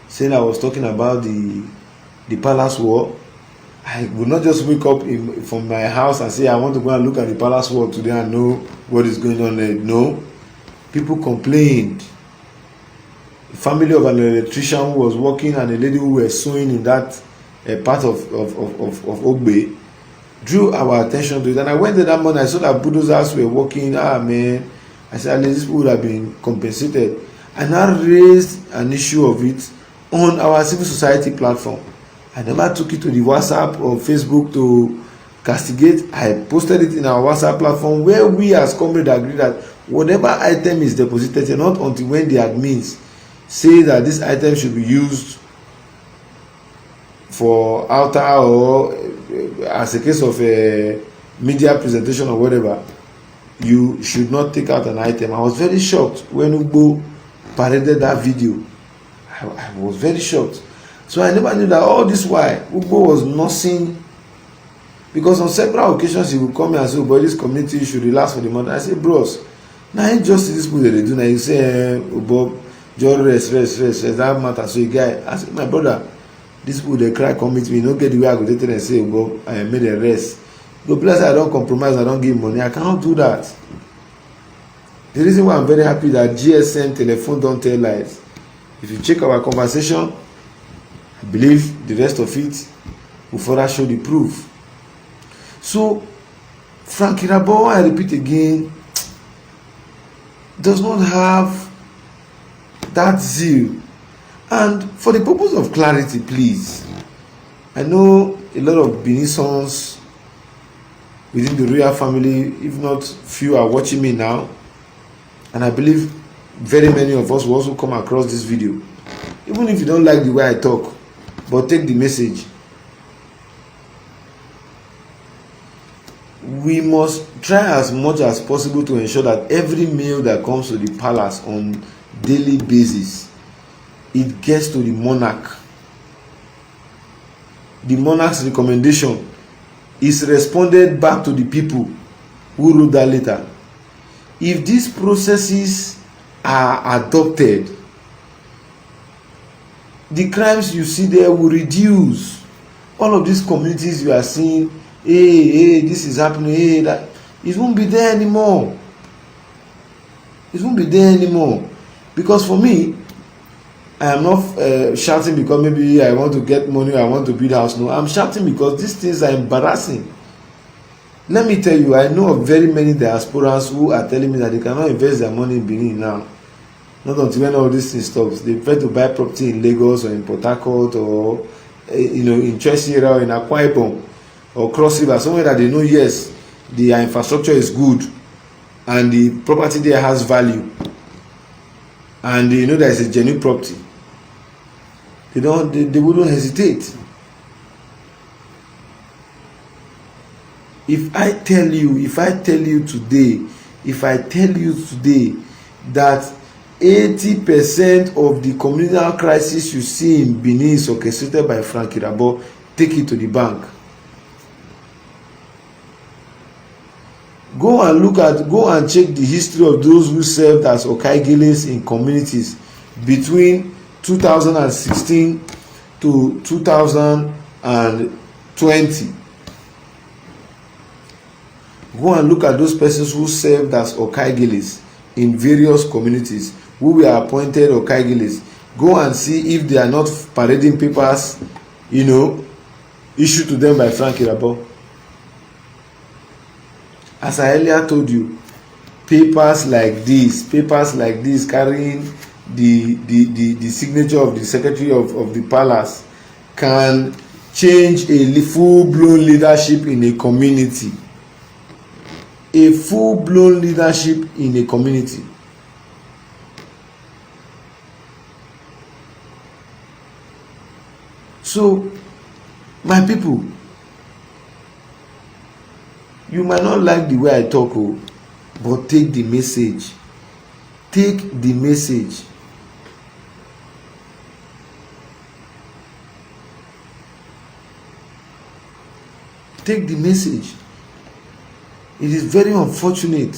saying I was talking about the palace wall, I would not just wake up from my house and say I want to go and look at the palace wall today and know what is going on there. No, people complained. The family of an electrician who was working and a lady who was sewing in that part of Ogbe drew our attention to it. And I went there that morning. I saw that bulldozers were working. Man, I said, at least these people would have been compensated. And I raised an issue of it on our civil society platform. I never took it to the WhatsApp or Facebook to castigate. I posted it in our WhatsApp platform where we as comrades agree that whatever item is deposited, not until when the admins say that this item should be used for altar or as a case of a media presentation or whatever, you should not take out an item. I was very shocked when Ugbo paraded that video. I was very shocked. So I never knew that all this while Ugbo was nursing, because on several occasions he would come here and say, oh boy, this community should relax for the month. I say, bros, now ain't just this people that they do now. You say, oh boy, just rest, that matter. So you guy, I say, my brother, these people they cry come meet me, no get the way I go take and say, oh boy, I made a rest. Go bless, I don't compromise, I don't give money. I cannot do that. The reason why I'm very happy that GSM telephone don't tell lies. If you check our conversation, I believe the rest of it will further show the proof. So, Frank Irabor, I repeat again, does not have that zeal. And for the purpose of clarity, please, I know a lot of Benisons within the royal family, if not few, are watching me now, and I believe very many of us will also come across this video. Even if you don't like the way I talk, but take the message. We must try as much as possible to ensure that every meal that comes to the palace on daily basis, it gets to the monarch. The monarch's recommendation is responded back to the people who wrote that letter. If these processes are adopted, the crimes you see there will reduce. All of these communities you are seeing, hey, this is happening, hey, that, it won't be there anymore. It won't be there anymore. Because for me, I am not shouting because maybe I want to get money, I want to build a house. No, I'm shouting because these things are embarrassing. Let me tell you, I know of very many diasporans who are telling me that they cannot invest their money in Benin now. Not until when all this thing stops. They prefer to buy property in Lagos or in Port Harcourt or in Chelsea or in Akwa Ibom or Cross River, somewhere that they know, yes, the infrastructure is good and the property there has value, and they know there is a genuine property. They wouldn't hesitate. If I tell you today that 80% of the communal crisis you see in Benin is orchestrated by Frank Irabor, take it to the bank. Go and check the history of those who served as Okaigeles in communities between 2016 to 2020. Go and look at those persons who served as Okaigeles in various communities, who were appointed Okaigeles. Go and see if they are not parading papers, issued to them by Frank Irabor. As I earlier told you, papers like this carrying the signature of the secretary of the palace can change a full-blown leadership in a community. A full-blown leadership in a community. So, my people, you might not like the way I talk, but take the message. Take the message. Take the message. It is very unfortunate.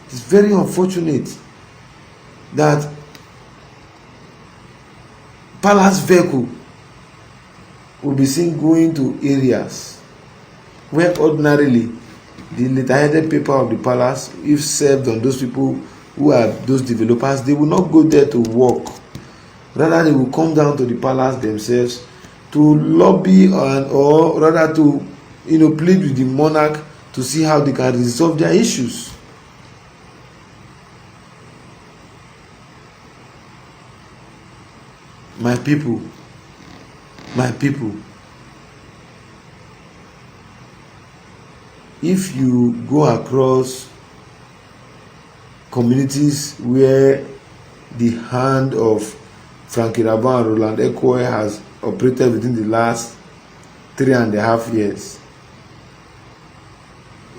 It is very unfortunate that palace vehicle will be seen going to areas where ordinarily the letterheaded paper of the palace, if served on those people who are those developers, they will not go there to work. Rather, they will come down to the palace themselves to lobby or rather to plead with the monarch to see how they can resolve their issues. My people, if you go across communities where the hand of Frank Irabor and Roland Ekwe has operated within the last 3.5 years.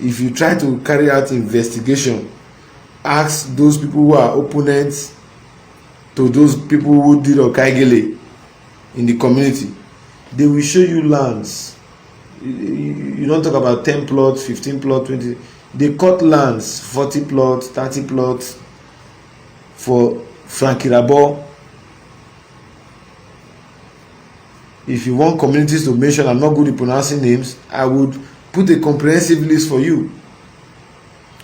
If you try to carry out investigation, ask those people who are opponents to those people who did Okaigele in the community, they will show you lands. You don't talk about 10 plots, 15 plots, 20. They cut lands, 40 plots, 30 plots for Frank Irabor. If you want communities to mention, I'm not good at pronouncing names, I would put a comprehensive list for you.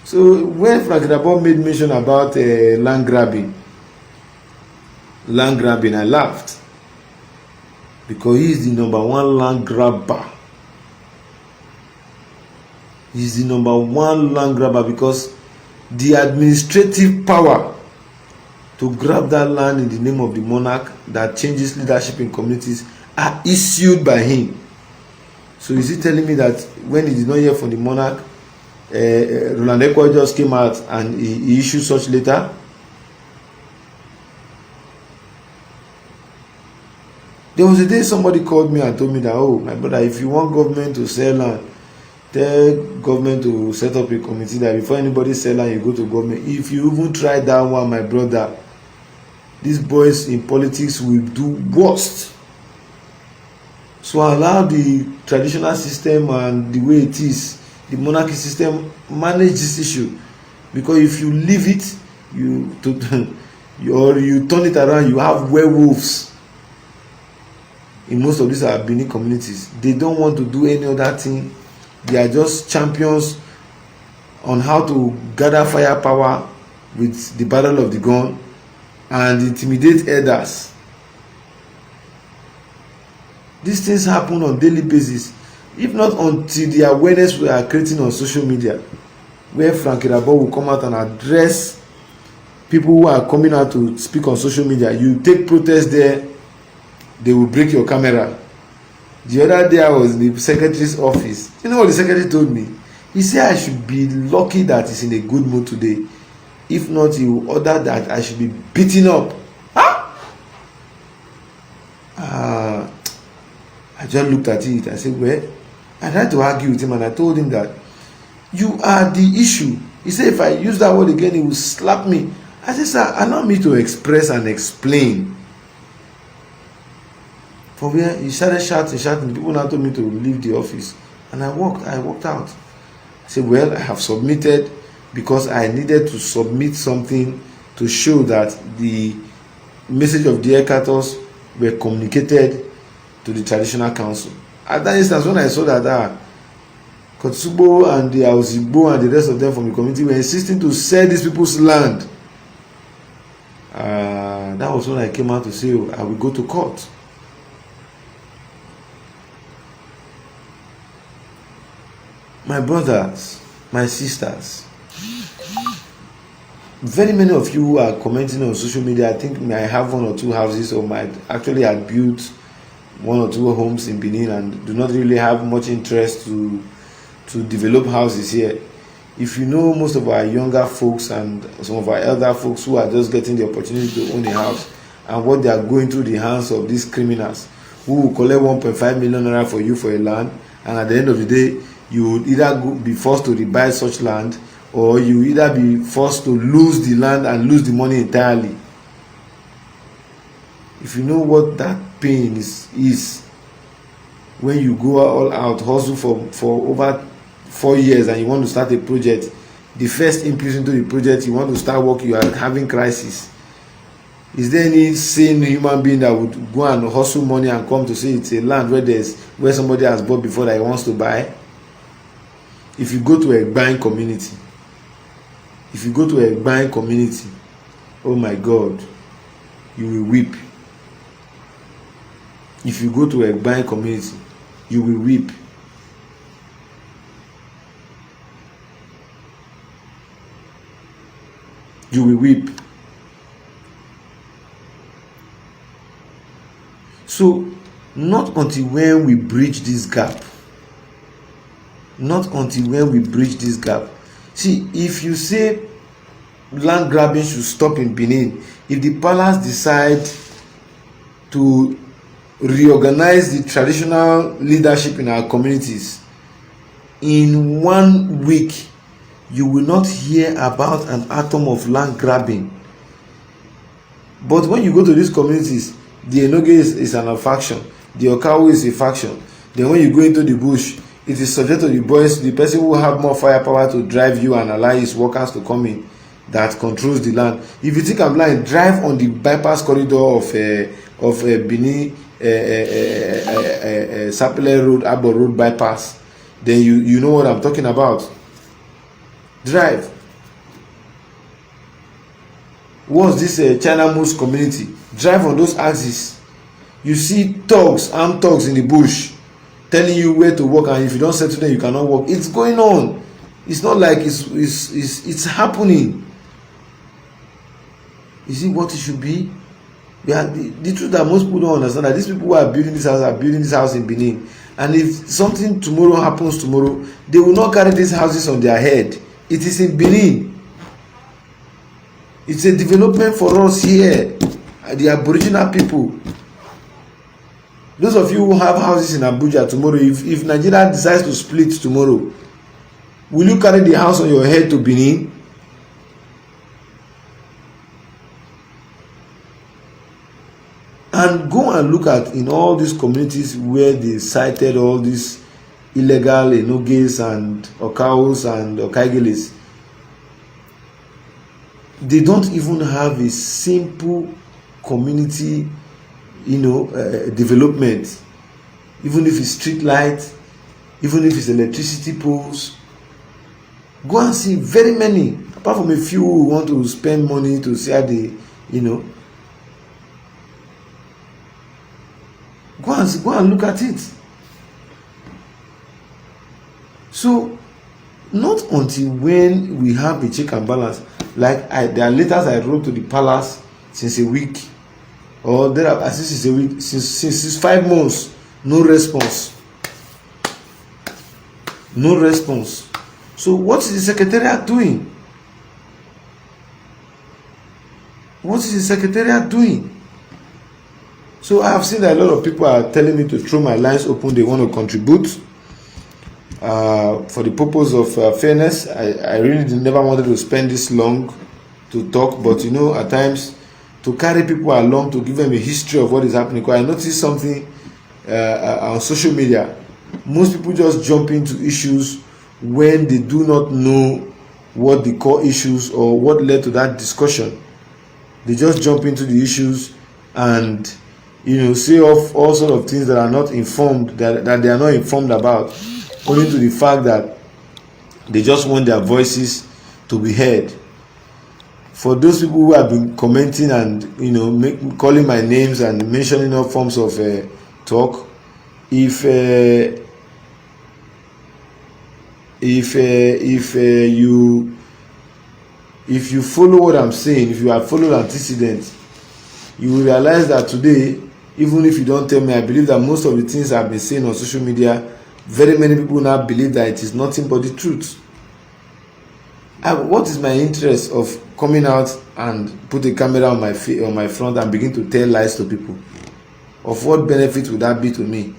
So when Frank Irabor made mention about land grabbing, I laughed, because he is the number one land grabber. He's the number one land grabber, because the administrative power to grab that land in the name of the monarch that changes leadership in communities are issued by him. So is he telling me that when he did not hear from the monarch, Roland Ekwe just came out and he issued such letter? There was a day somebody called me and told me that, oh my brother, if you want government to sell land, tell government to set up a committee that before anybody sell land, you go to government. If you even try that one, my brother, these boys in politics will do worst. So allow the traditional system and the way it is, the monarchy system, manage this issue. Because if you leave it, or you turn it around, you have werewolves in most of these Benin communities. They don't want to do any other thing. They are just champions on how to gather firepower with the barrel of the gun and intimidate elders. These things happen on daily basis, if not until the awareness we are creating on social media, where Frank Irabor will come out and address people who are coming out to speak on social media. You take protest there, they will break your camera. The other day I was in the secretary's office. You know what the secretary told me? He said I should be lucky that he's in a good mood today. If not, he will order that I should be beaten up. I just looked at it. I said, well, I tried to argue with him and I told him that you are the issue. He said, if I use that word again, he will slap me. I said, sir, allow me to express and explain. For where he started shouting, people now told me to leave the office. And I walked out. I said, well, I have submitted because I needed to submit something to show that the message of the Ekatos were communicated to the traditional council. At that instance, when I saw that Kotsubo and the Auzibo and the rest of them from the community were insisting to sell these people's land, that was when I came out to say, oh, I will go to court. My brothers, my sisters, very many of you who are commenting on social media, I think I have 1 or 2 houses, or might actually have built 1 or 2 homes in Benin and do not really have much interest to develop houses here. If you know most of our younger folks and some of our elder folks who are just getting the opportunity to own a house and what they are going through the hands of these criminals who will collect 1.5 million naira for you for a land, and at the end of the day, you would either be forced to rebuy such land, or you either be forced to lose the land and lose the money entirely. If you know what that pain is when you go all out, hustle for over 4 years and you want to start a project, the first impulse into the project, you want to start work, you are having crisis. Is there any sane human being that would go and hustle money and come to say it's a land where somebody has bought before that he wants to buy? If you go to a buying community, oh my God, you will weep. If you go to a buying community, you will weep. You will weep. So, not until when we bridge this gap. See, if you say land grabbing should stop in Benin, if the palace decide to reorganize the traditional leadership in our communities, in 1 week you will not hear about an atom of land grabbing. But when you go to these communities, the Enoge is an faction, the Okawo is a faction. Then when you go into the bush, it is subject to the boys, the person who have more firepower to drive you and allow his workers to come in, that controls the land. If you think I'm lying, drive on the bypass corridor of Benin, Sapele Road, Abo Road bypass. Then you know what I'm talking about. Drive. What's this China Moose community? Drive on those axes. You see thugs, armed thugs in the bush, telling you where to walk, and if you don't settle them, you cannot walk. It's going on. It's not like it's happening. Is it what it should be? The truth that most people don't understand, that these people who are building this house in Benin, and if something tomorrow happens tomorrow, they will not carry these houses on their head. It is in Benin. It's a development for us here, the Aboriginal people. Those of you who have houses in Abuja tomorrow, if Nigeria decides to split tomorrow, will you carry the house on your head to Benin? And go and look at in all these communities where they cited all these illegal Enoges and Okawos and Okaigeles. They don't even have a simple community, development. Even if it's street light, even if it's electricity poles. Go and see very many, apart from a few who want to spend money to see how they, Go and look at it. So, not until when we have a check and balance, like there are letters I wrote to the palace since a week, or there are since a week, since 5 months, no response. No response. So what is the secretariat doing? What is the secretariat doing? So I have seen that a lot of people are telling me to throw my lines open. They want to contribute for the purpose of fairness. I really never wanted to spend this long to talk, but at times to carry people along to give them a history of what is happening. Because I noticed something on social media. Most people just jump into issues when they do not know what the core issues or what led to that discussion. They just jump into the issues and say off all sort of things that are not informed, that they are not informed about, owing to the fact that they just want their voices to be heard. For those people who have been commenting and calling my names and mentioning all forms of talk, if you follow what I'm saying, if you have followed antecedents, you will realize that today, even if you don't tell me, I believe that most of the things I've been saying on social media, very many people now believe that it is nothing but the truth. What is my interest of coming out and put a camera on my front and begin to tell lies to people? Of what benefit would that be to me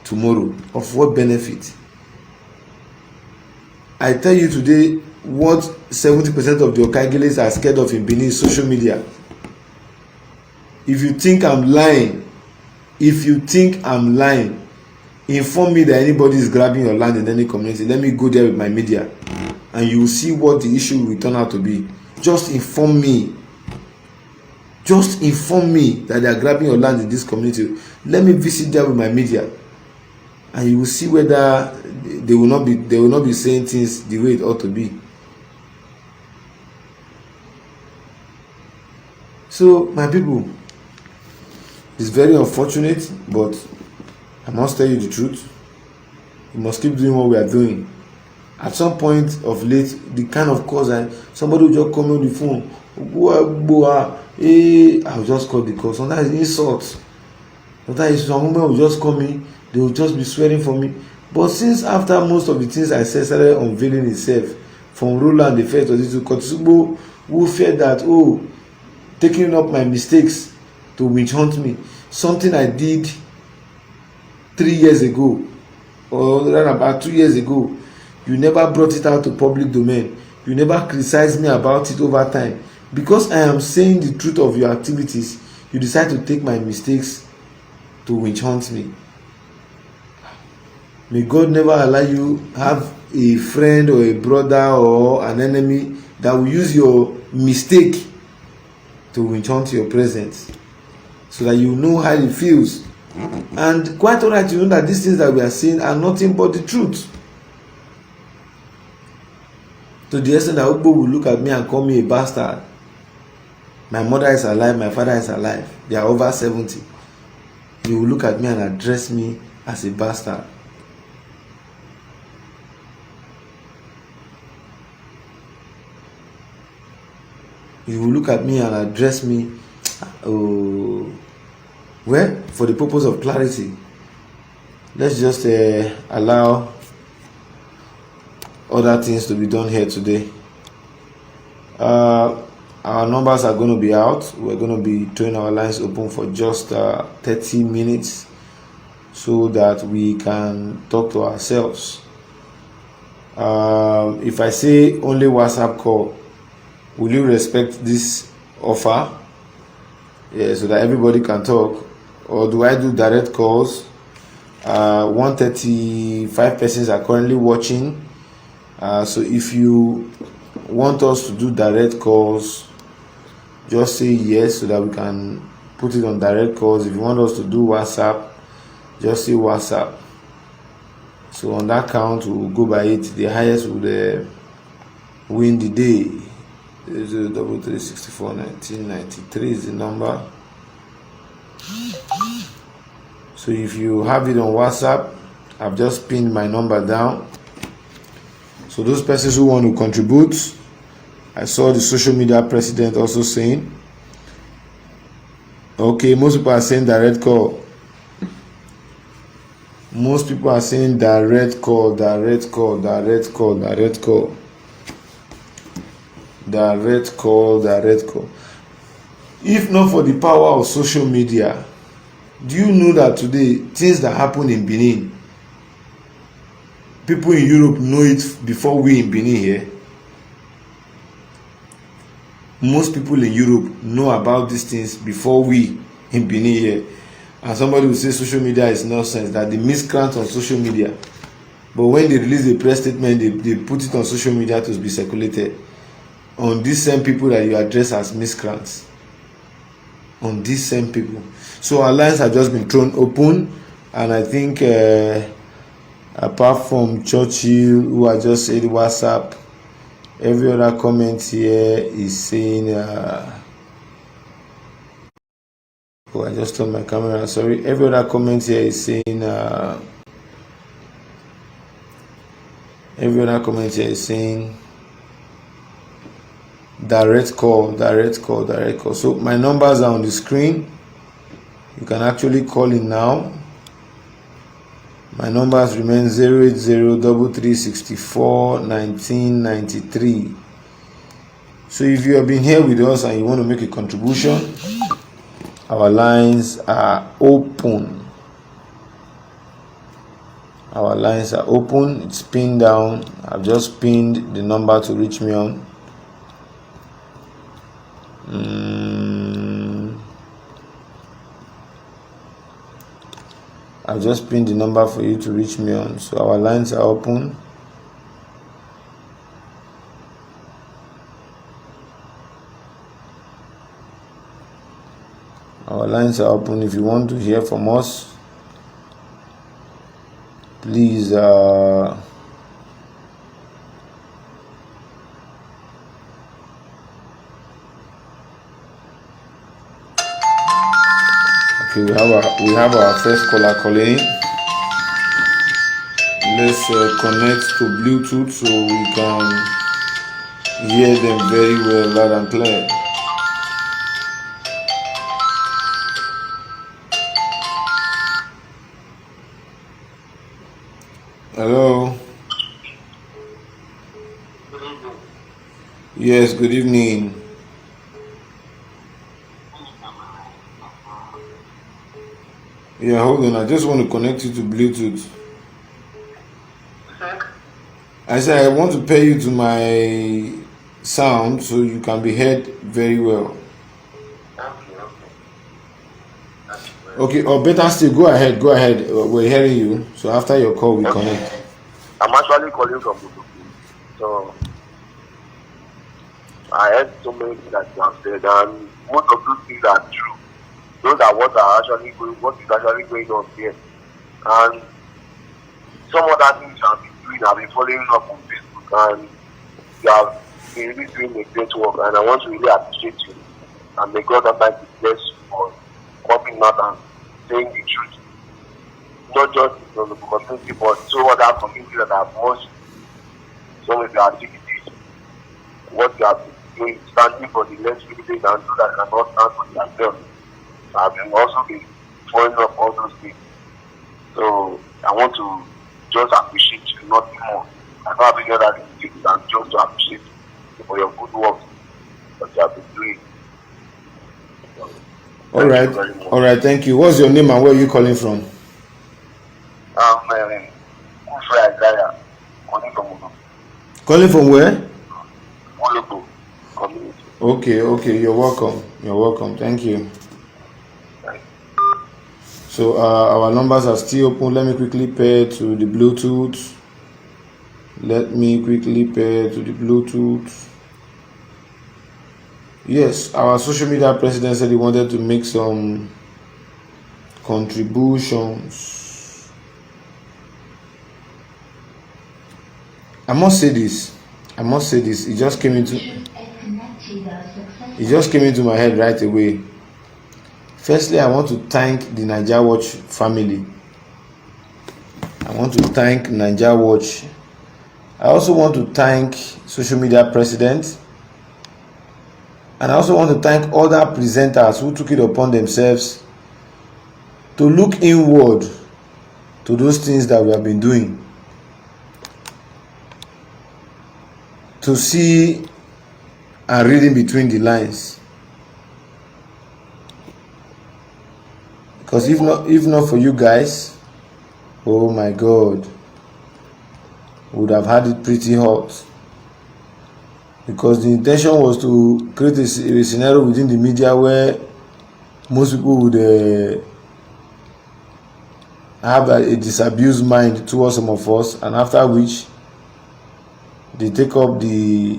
tomorrow? Of what benefit? I tell you today what 70% of the Okaigeles are scared of in Benin is social media. If you think I'm lying, inform me that anybody is grabbing your land in any community. Let me go there with my media, and you will see what the issue will turn out to be. Just inform me. Just inform me that they are grabbing your land in this community. Let me visit there with my media, and you will see whether they will not be saying things the way it ought to be. So, my people, it's very unfortunate, but I must tell you the truth. We must keep doing what we are doing. At some point of late, the kind of calls somebody will just call me on the phone. I will just call the call. Sometimes it's insults. Sometimes some women will just call me. They will just be swearing for me. But since after most of the things I said started unveiling itself, from Roland the first to Kotisugbo, who feared that taking up my mistakes to witch hunt me. Something I did 3 years ago, or rather about 2 years ago. You never brought it out to public domain. You never criticized me about it over time. Because I am saying the truth of your activities, you decide to take my mistakes to witch hunt me. May God never allow you have a friend or a brother or an enemy that will use your mistake to witch hunt your presence, so that you know how it feels. And quite alright, you know that these things that we are saying are nothing but the truth. To the extent that people will look at me and call me a bastard. My mother is alive, my father is alive. They are over 70. You will look at me and address me as a bastard. You will look at me and address me, well, for the purpose of clarity, let's just allow other things to be done here today. Our numbers are going to be out. We're going to be throwing our lines open for just 30 minutes so that we can talk to ourselves. If I say only WhatsApp call, will you respect this offer? Yeah, so that everybody can talk. Or do I do direct calls? 135 persons are currently watching. So if you want us to do direct calls, just say yes so that we can put it on direct calls. If you want us to do WhatsApp, just say WhatsApp. So on that count, we'll go by it. The highest would win the day. 033641993 is the number. So if you have it on WhatsApp, I've just pinned my number down. So those persons who want to contribute, I saw the social media president also saying, okay, most people are saying direct call. Most people are saying direct call, direct call, direct call, direct call. Direct call, direct call. If not for the power of social media, do you know that today things that happen in Benin, people in Europe know it before we in Benin here? Most people in Europe know about these things before we in Benin here. And somebody will say social media is nonsense, that the miscreants on social media. But when they release a press statement, they put it on social media to be circulated. On these same people that you address as miscreants. On these same people. So our lines have just been thrown open. And I think apart from Churchill, who I just said WhatsApp, every other comment here is saying oh, I just turned my camera, sorry. Every other comment here is saying direct call, direct call, direct call. So my numbers are on the screen. You can actually call in now. My numbers remain 08033641993. So if you have been here with us and you want to make a contribution, our lines are open. Our lines are open. It's pinned down. I've just pinned the number to reach me on. I've just pinned the number for you to reach me on. So our lines are open. Our lines are open. If you want to hear from us, please okay, we have our first caller calling. Let's connect to Bluetooth so we can hear them very well, loud and clear. Hello. Yes, good evening. Yeah, hold on. I just want to connect you to Bluetooth. I said I want to pair you to my sound so you can be heard very well. Okay, or better still, go ahead. We're hearing you. So after your call, we connect. I'm actually calling from Bukuku. So I heard so many things that you have said, and most of those things are true. Those are what is actually going on here. And some other things I've been doing, I've been following up on Facebook, and you have been really doing a great work, and I want to really appreciate you. And may God Almighty bless you for coming out and saying the truth. Not just in the community, but so other communities that have watched some of your activities, what you have been doing, standing for the less privileged and those that cannot stand for themselves. I've been also been following up all those things. So I want to just appreciate you, nothing more. I don't have any other thing than just to appreciate you for your good work that you have been doing. So, all right, thank you. What's your name and where are you calling from? Calling from where? Okay, you're welcome. Thank you. So our numbers are still open. Let me quickly pair to the Bluetooth. Yes, our social media president said he wanted to make some contributions. I must say this. It just came into my head right away. Firstly, I want to thank the Naija Watch family. I want to thank Naija Watch. I also want to thank social media president. And I also want to thank other presenters who took it upon themselves to look inward to those things that we have been doing. To see and reading between the lines. Because if not for you guys, oh my God, we would have had it pretty hot. Because the intention was to create a scenario within the media where most people would have a disabused mind towards some of us, and after which they take up the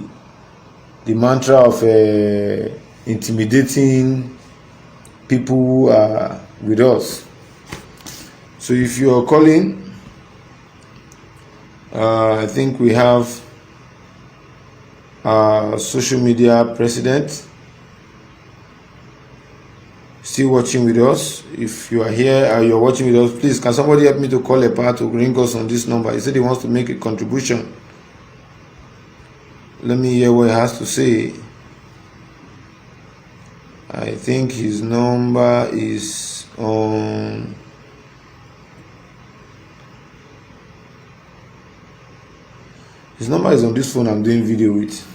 mantra of intimidating people who are with us. So if you are calling, I think we have social media president still watching with us. If you are here, you're watching with us, please can somebody help me to call a part to ring us on this number? He said he wants to make a contribution. Let me hear what he has to say. I think his number is on. His number is on this phone I'm doing video with.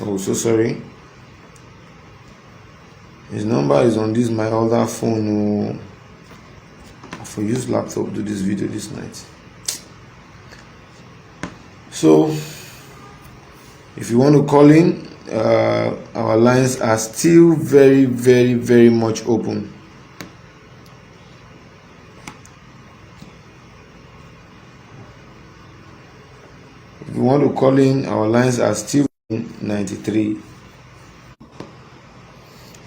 Oh, so sorry. His number is on this my other phone. I for use laptop to do this video this night. So if you want to call in, our lines are still very, very, very much open. If you want to call in, our lines are still 93.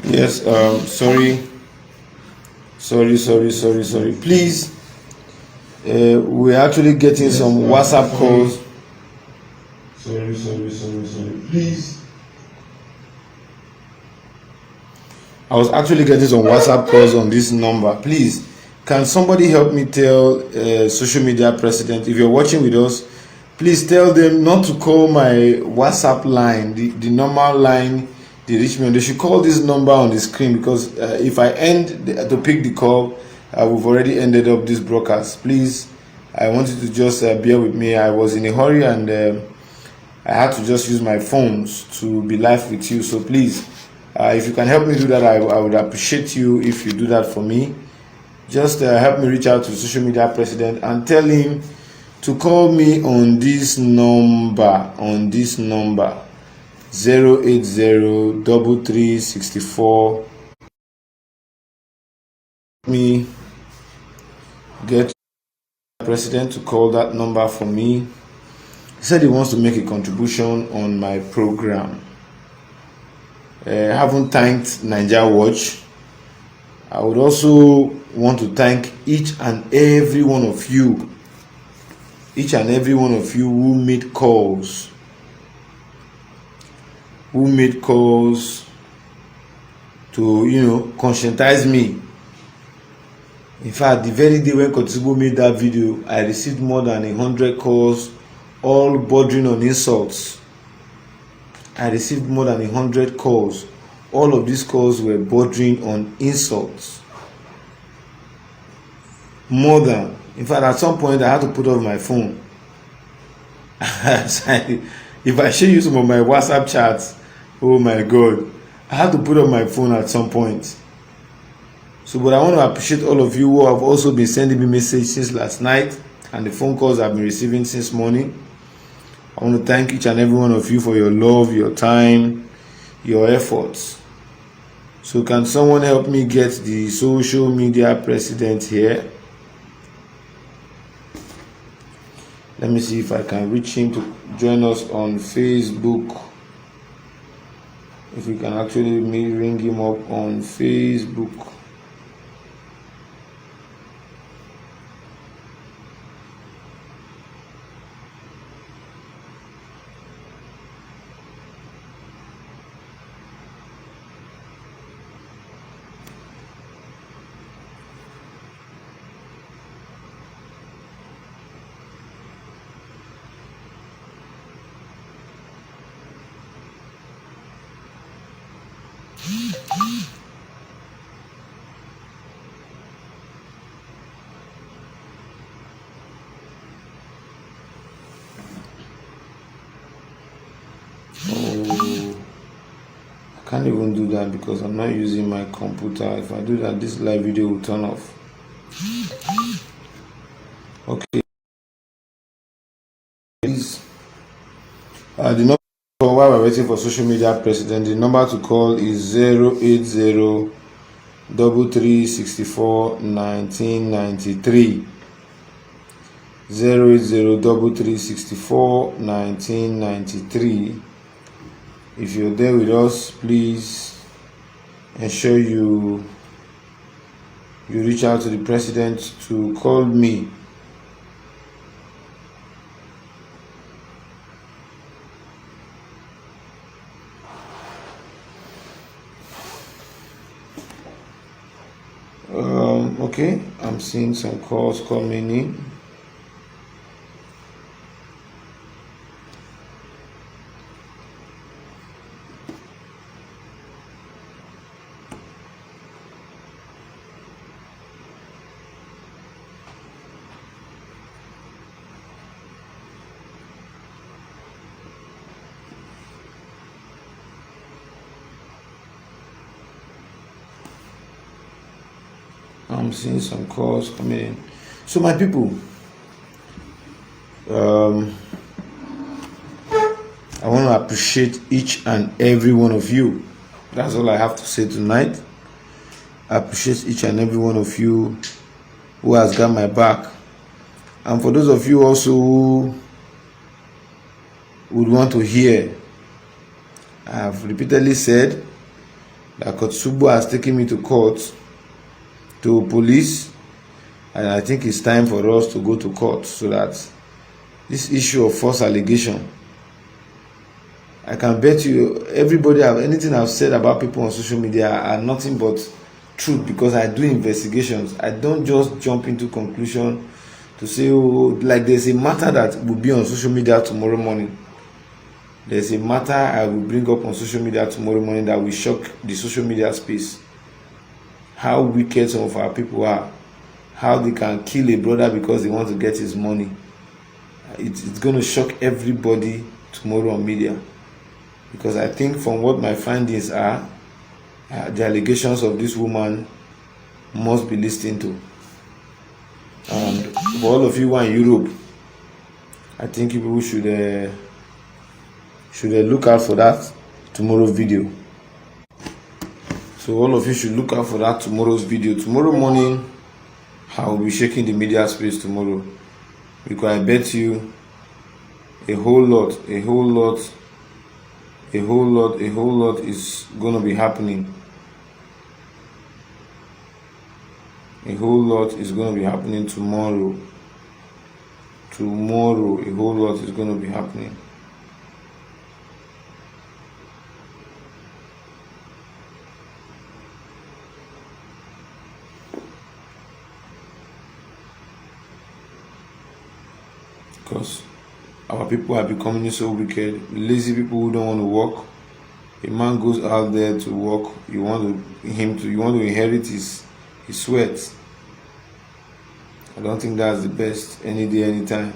Yes, sorry. Please, we're actually getting some WhatsApp calls. Sorry. Please. I was actually getting some WhatsApp calls on this number. Please, can somebody help me tell social media president, if you're watching with us, please tell them not to call my WhatsApp line, the normal line they reach me on. They should call this number on the screen, because if I end to pick the call, we've already ended up this broadcast. Please, I want you to just bear with me. I was in a hurry and I had to just use my phones to be live with you. So please, if you can help me do that, I would appreciate you if you do that for me. just help me reach out to the social media president and tell him to call me on this number 0803364. Me get the president to call that number for me. He said he wants to make a contribution on my program. I haven't thanked Nigeria Watch. I would also want to thank each and every one of you who made calls to conscientize me. In fact, the very day when Kotisigbo made that video, I received more than 100 calls, all bordering on insults. I received more than 100 calls. All of these calls were bordering on insults. In fact, at some point I had to put off my phone. If I show you some of my WhatsApp chats, oh my God, I had to put off my phone at some point. So, but I want to appreciate all of you who have also been sending me messages since last night and the phone calls I've been receiving since morning. I want to thank each and every one of you for your love, your time, your efforts. So can someone help me get the social media president here? Let me see if I can reach him to join us on Facebook. If we can actually ring him up on Facebook. I can't even do that because I'm not using my computer. If I do that, this live video will turn off. Okay. Please. The number while we're waiting for social media president, the number to call is 08033641993. 08033641993. If you're there with us, please ensure you reach out to the president to call me. Okay, I'm seeing some calls coming in. I'm seeing some calls coming in. So my people, I want to appreciate each and every one of you. That's all I have to say tonight. I appreciate each and every one of you who has got my back. And for those of you also who would want to hear, I have repeatedly said that Kotisigbo has taken me to court, to police, and I think it's time for us to go to court so that this issue of false allegation, I can bet you anything I've said about people on social media are nothing but truth, because I do investigations. I don't just jump into conclusion to say, oh, like there's a matter that will be on social media tomorrow morning. There's a matter I will bring up on social media tomorrow morning that will shock the social media space. How wicked some of our people are, how they can kill a brother because they want to get his money. It's going to shock everybody tomorrow on media, because I think from what my findings are, the allegations of this woman must be listened to. And for all of you who are in Europe, I think people should look out for that tomorrow's video. So all of you should look out for that tomorrow's video. Tomorrow morning, I will be shaking the media space tomorrow, because I bet you a whole lot is gonna be happening. A whole lot is gonna be happening tomorrow. A whole lot is gonna be happening. Because our people are becoming so wicked. Lazy people who don't want to work. A man goes out there to work. You want to inherit his sweat. I don't think that's the best any day, anytime.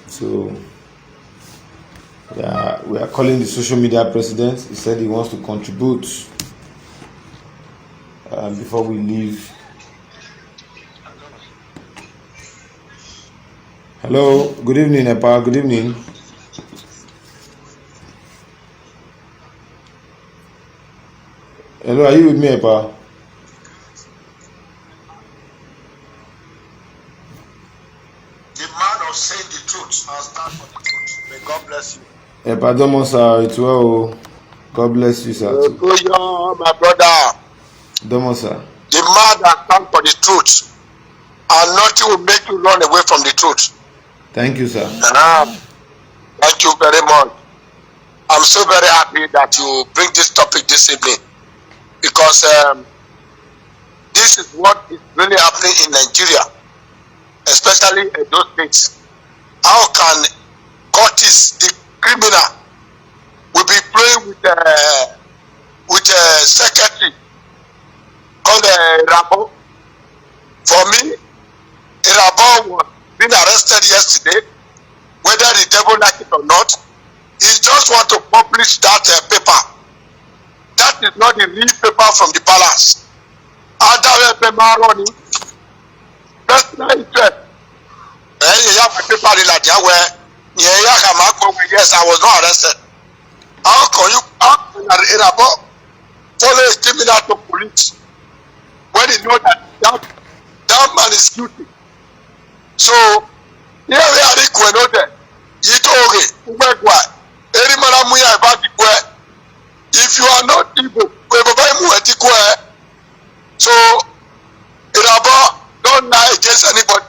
So yeah, we are calling the social media president. He said he wants to contribute before we leave. Hello, good evening, Epa. Good evening. Hello, are you with me, Epa? The man of saying the truth and stand for the truth. May God bless you. Epa Domosa, it's well. God bless you, sir. My brother. Domosa. The man that stands for the truth, and nothing will make you run away from the truth. Thank you, sir. Thank you very much. I'm so very happy that you bring this topic this evening, because this is what is really happening in Nigeria, especially in those states. How can Curtis, the criminal, will be playing with a secretary called Irabo? For me, Irabo was being arrested yesterday, whether the devil like it or not. He just want to publish that paper. That is not the real paper from the palace. Personal interest. You have a paper like that where yes, I was not arrested. How can Irabo follow a criminal to police when he knows that man is guilty? So, here we are going there. If you are not evil, so Irabo, don't lie against anybody.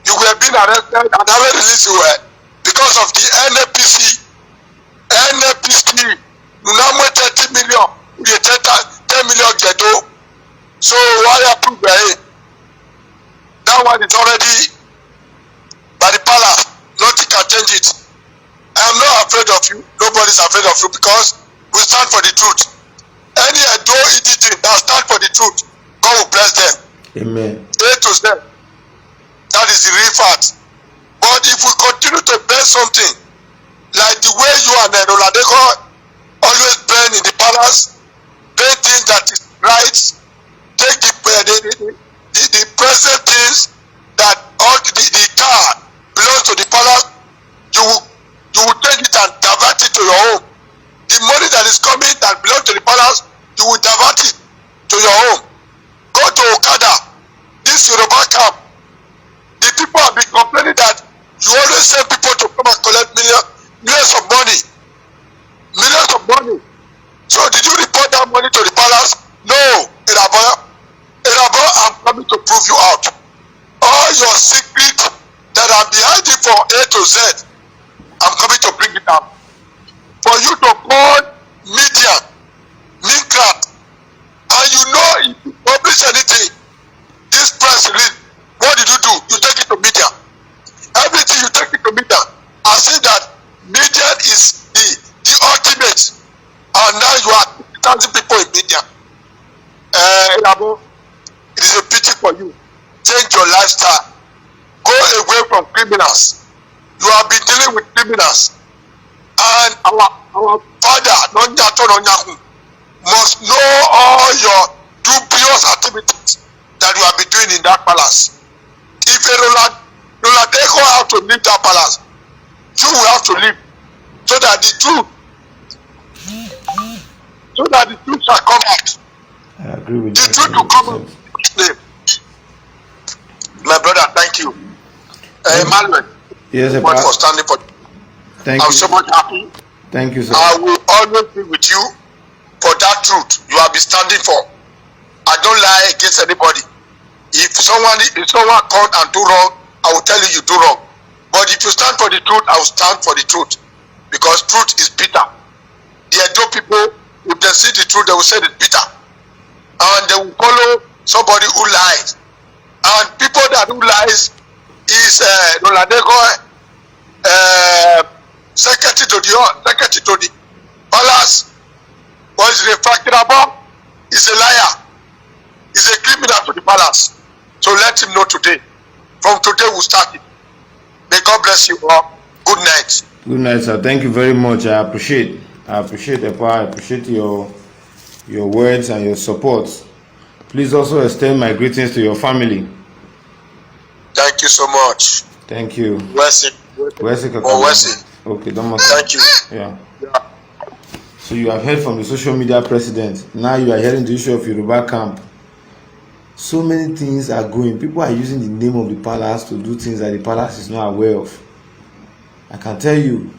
You were being arrested and never released you were because of the NAPC. NAPC, number 30 million, we 10 million ghetto. So why approve it? That one is already by the palace. Nothing can change it. I am not afraid of you. Nobody is afraid of you, because we stand for the truth. Any Edo Iditi that stand for the truth, God will bless them. Amen. A to Z. That is the real fact. But if we continue to burn something, like the way you and Oladeko always burn in the palace, burn things that is right, take the present things that all the car belongs to the palace, you will take it and divert it to your home. The money that is coming that belongs to the palace, you will divert it to your home. Go to Okada, this Yoruba camp. The people have been complaining that you always send people to come and collect millions of money. Millions of money. So did you report that money to the palace? No, Irabo, I'm coming to prove you out. All your secrets that are behind it from A to Z, I'm coming to bring it out. For you to call media, Minecraft, and you know if you publish anything, this press release, what did you do? You take it to media. Everything you take it to media. I say that media is the ultimate. And now you are 1,000 people in media. It is a pity for you. Change your lifestyle. Go away from criminals. You have been dealing with criminals. And our father, must know all your dubious activities that you have been doing in that palace. If a Roladeko have to leave that palace, you will have to leave, so that the truth shall come out. I agree with The that. truth will come out. My brother, thank you. Emmanuel, Yes, thank you for standing for. Thank I'm you. so much happy. Thank you, sir. I will always be with you for that truth you have been standing for. I don't lie against anybody. If someone come and do wrong, I will tell you you do wrong. But if you stand for the truth, I will stand for the truth, because truth is bitter. The Edo people, if they see the truth, they will say it's bitter, and they will follow somebody who lies. And people that do lies is Roladeko, secretary to the palace, was refractorable, is a liar, is a criminal to the palace. So let him know today. From today we'll start it. May God bless you all. Good night. Good night, sir. Thank you very much. I appreciate Epa. I appreciate your words and your support. Please also extend my greetings to your family. Thank you so much. Thank you. Wesley. Okay, don't matter. Thank you. Yeah. So you have heard from the social media president. Now you are hearing the issue of Yoruba camp. So many things are going. People are using the name of the palace to do things that the palace is not aware of. I can tell you,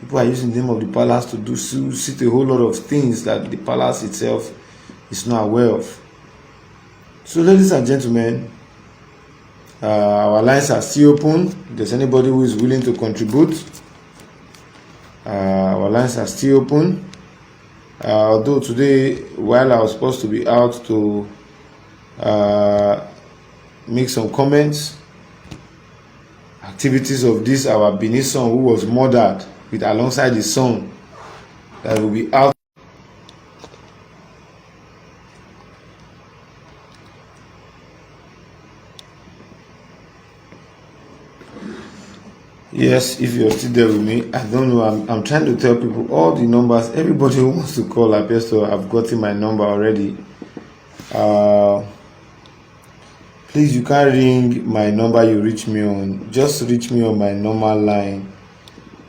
people are using the name of the palace to do a whole lot of things that the palace itself is not aware of. So, ladies and gentlemen, our lines are still open. If there's anybody who is willing to contribute, our lines are still open. Although today, while I was supposed to be out to make some comments, activities of this our Benin son who was murdered with alongside his son, that will be out. Yes, if you're still there with me, I don't know. I'm trying to tell people all the numbers. Everybody who wants to call appears to have gotten my number already. Please, you can't ring my number you reach me on. Just reach me on my normal line.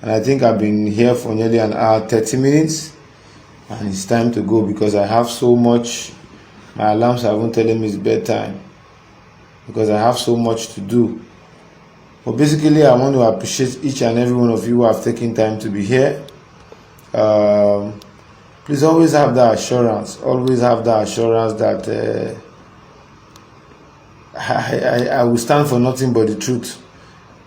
And I think I've been here for nearly an hour, 30 minutes. And it's time to go because I have so much. My alarms haven't telling me it's bedtime. Because I have so much to do. But basically, I want to appreciate each and every one of you who have taken time to be here. Please always have that assurance. Always have that assurance that I will stand for nothing but the truth.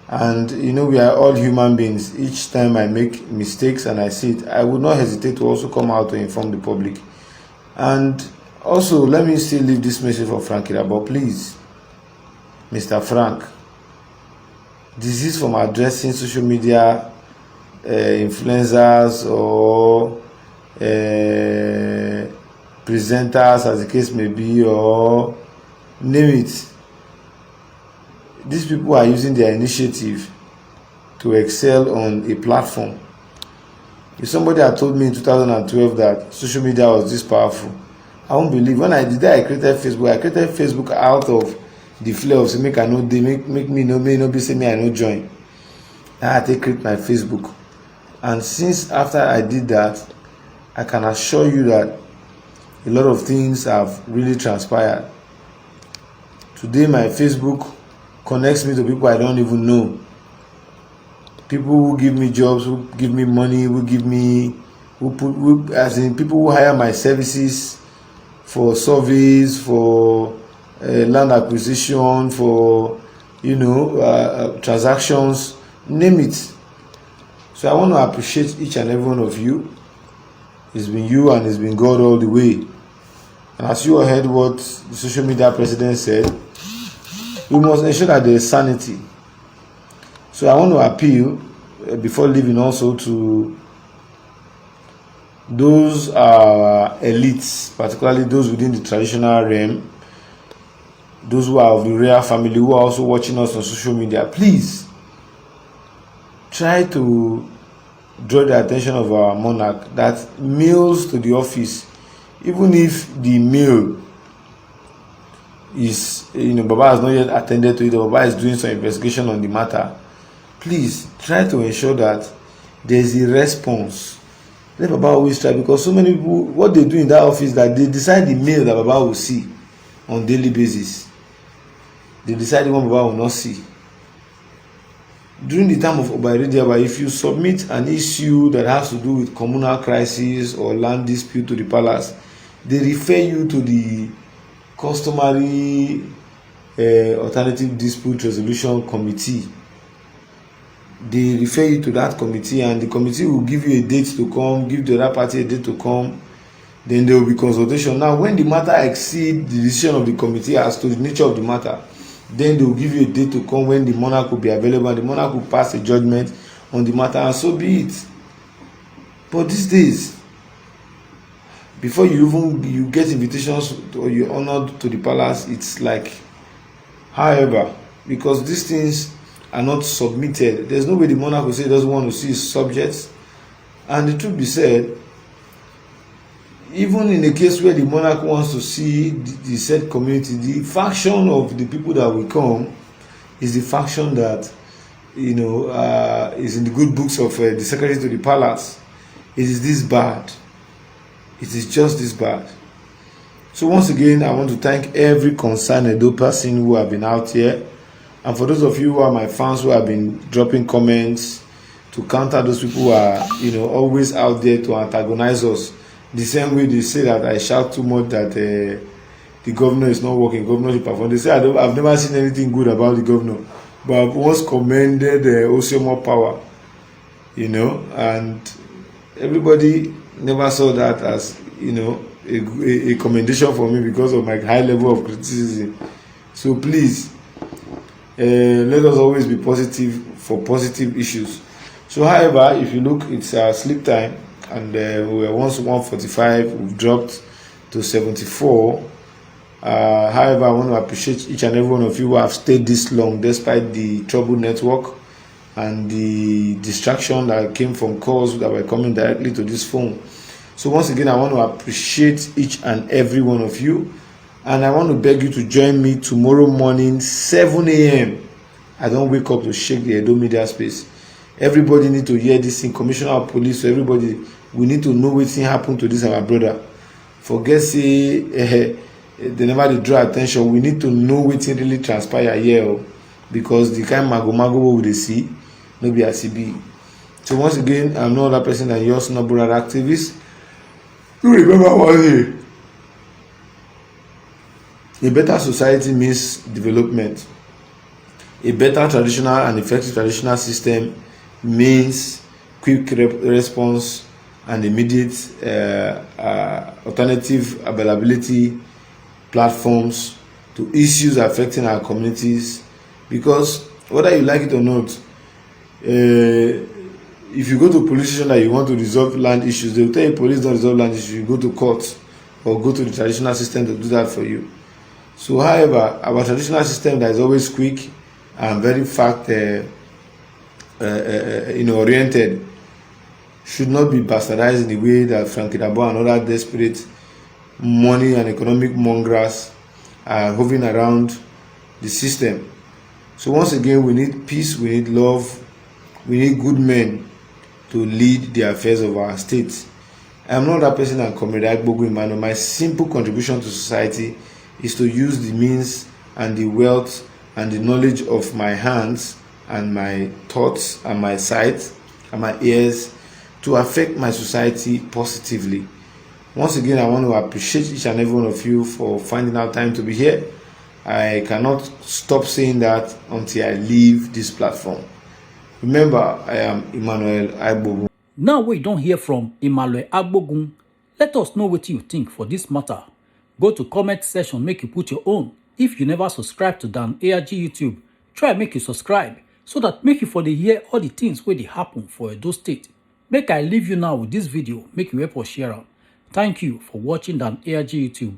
And you know, we are all human beings. Each time I make mistakes and I see it, I would not hesitate to also come out to inform the public. And also, let me still leave this message for Frank Irabor. Please, Mr. Frank, desist from addressing social media influencers or presenters, as the case may be, or name it. These people are using their initiative to excel on a platform. If somebody had told me in 2012 that social media was this powerful, I won't believe. When I did that, I created Facebook out of the flare of say make I know they make me know, may not be say me I no join. I had to create my Facebook. And since after I did that, I can assure you that a lot of things have really transpired. Today my Facebook connects me to people I don't even know. People who give me jobs, who give me money, as in people who hire my services for surveys, for land acquisition, for transactions, name it. So I want to appreciate each and every one of you. It's been you and it's been God all the way. And as you heard what the social media president said, we must ensure that there is sanity. So I want to appeal before leaving also to those elites, particularly those within the traditional realm, those who are of the royal family, who are also watching us on social media. Please try to draw the attention of our monarch that mails to the office, even if the mail is, Baba has not yet attended to it, Baba is doing some investigation on the matter. Please try to ensure that there is a response. Let Baba always try, because so many people, what they do in that office, that they decide the mail that Baba will see on daily basis. They decide the one Baba will not see. During the time of Oba Irediaba, if you submit an issue that has to do with communal crisis or land dispute to the palace, they refer you to the customary alternative dispute resolution committee. They refer you to that committee, and the committee will give you a date to come, give the other party a date to come. Then there will be consultation. Now, when the matter exceeds the decision of the committee as to the nature of the matter, then they will give you a date to come when the monarch will be available, and the monarch will pass a judgment on the matter, and so be it. But these days, before you get invitations or you're honored to the palace, it's like, however, because these things are not submitted, there's no way the monarch will say he doesn't want to see his subjects. And the truth be said, even in a case where the monarch wants to see the said community, the faction of the people that will come is the faction that is in the good books of the secretary to the palace. It is this bad. It is just this bad. So once again, I want to thank every concerned Edo person who have been out here, and for those of you who are my fans who have been dropping comments to counter those people who are always out there to antagonize us. The same way they say that I shout too much that the governor is not working, governorship perform. They say I've never seen anything good about the governor, but I've once commended Osimo Power, and everybody never saw that as a commendation for me because of my high level of criticism. So please, let us always be positive for positive issues. So however, if you look, it's sleep time, and we were once 145, we've dropped to 74. However, I want to appreciate each and every one of you who have stayed this long despite the troubled network and the distraction that came from calls that were coming directly to this phone. So once again, I want to appreciate each and every one of you, and I want to beg you to join me tomorrow morning 7 a.m. I don't wake up to shake the Edo media space. Everybody need to hear this thing. Commissioner of Police, so everybody, we need to know wetin happen to this our brother. Forget say they never dey draw attention. We need to know wetin really transpire here, because the kind mago we dey see no be as e be. So once again, I'm no other person than yours, Noburar activist. You remember one thing: a better society means development. A better traditional and effective traditional system means quick response and immediate alternative availability platforms to issues affecting our communities. Because whether you like it or not, if you go to a police station that you want to resolve land issues, they will tell you police don't resolve land issues. You go to court or go to the traditional system to do that for you. So however, our traditional system that is always quick and very fact oriented should not be bastardized in the way that Frank Irabor and other desperate money and economic mongers are hovering around the system. So once again, we need peace, we need love, we need good men to lead the affairs of our state. I am not that person and Comrade Agbogu Emmanuel. My simple contribution to society is to use the means and the wealth and the knowledge of my hands and my thoughts and my sight and my ears to affect my society positively. Once again, I want to appreciate each and every one of you for finding out time to be here. I cannot stop saying that until I leave this platform. Remember, I am Emmanuel Agbogu. Now we don't hear from Emmanuel Agbogu. Let us know what you think for this matter. Go to comment section, make you put your own. If you never subscribe to Dan ARG YouTube, try make you subscribe so that make you for the hear all the things where they happen for Edo State. Make I leave you now with this video, make you help us share out. Thank you for watching Dan ARG YouTube.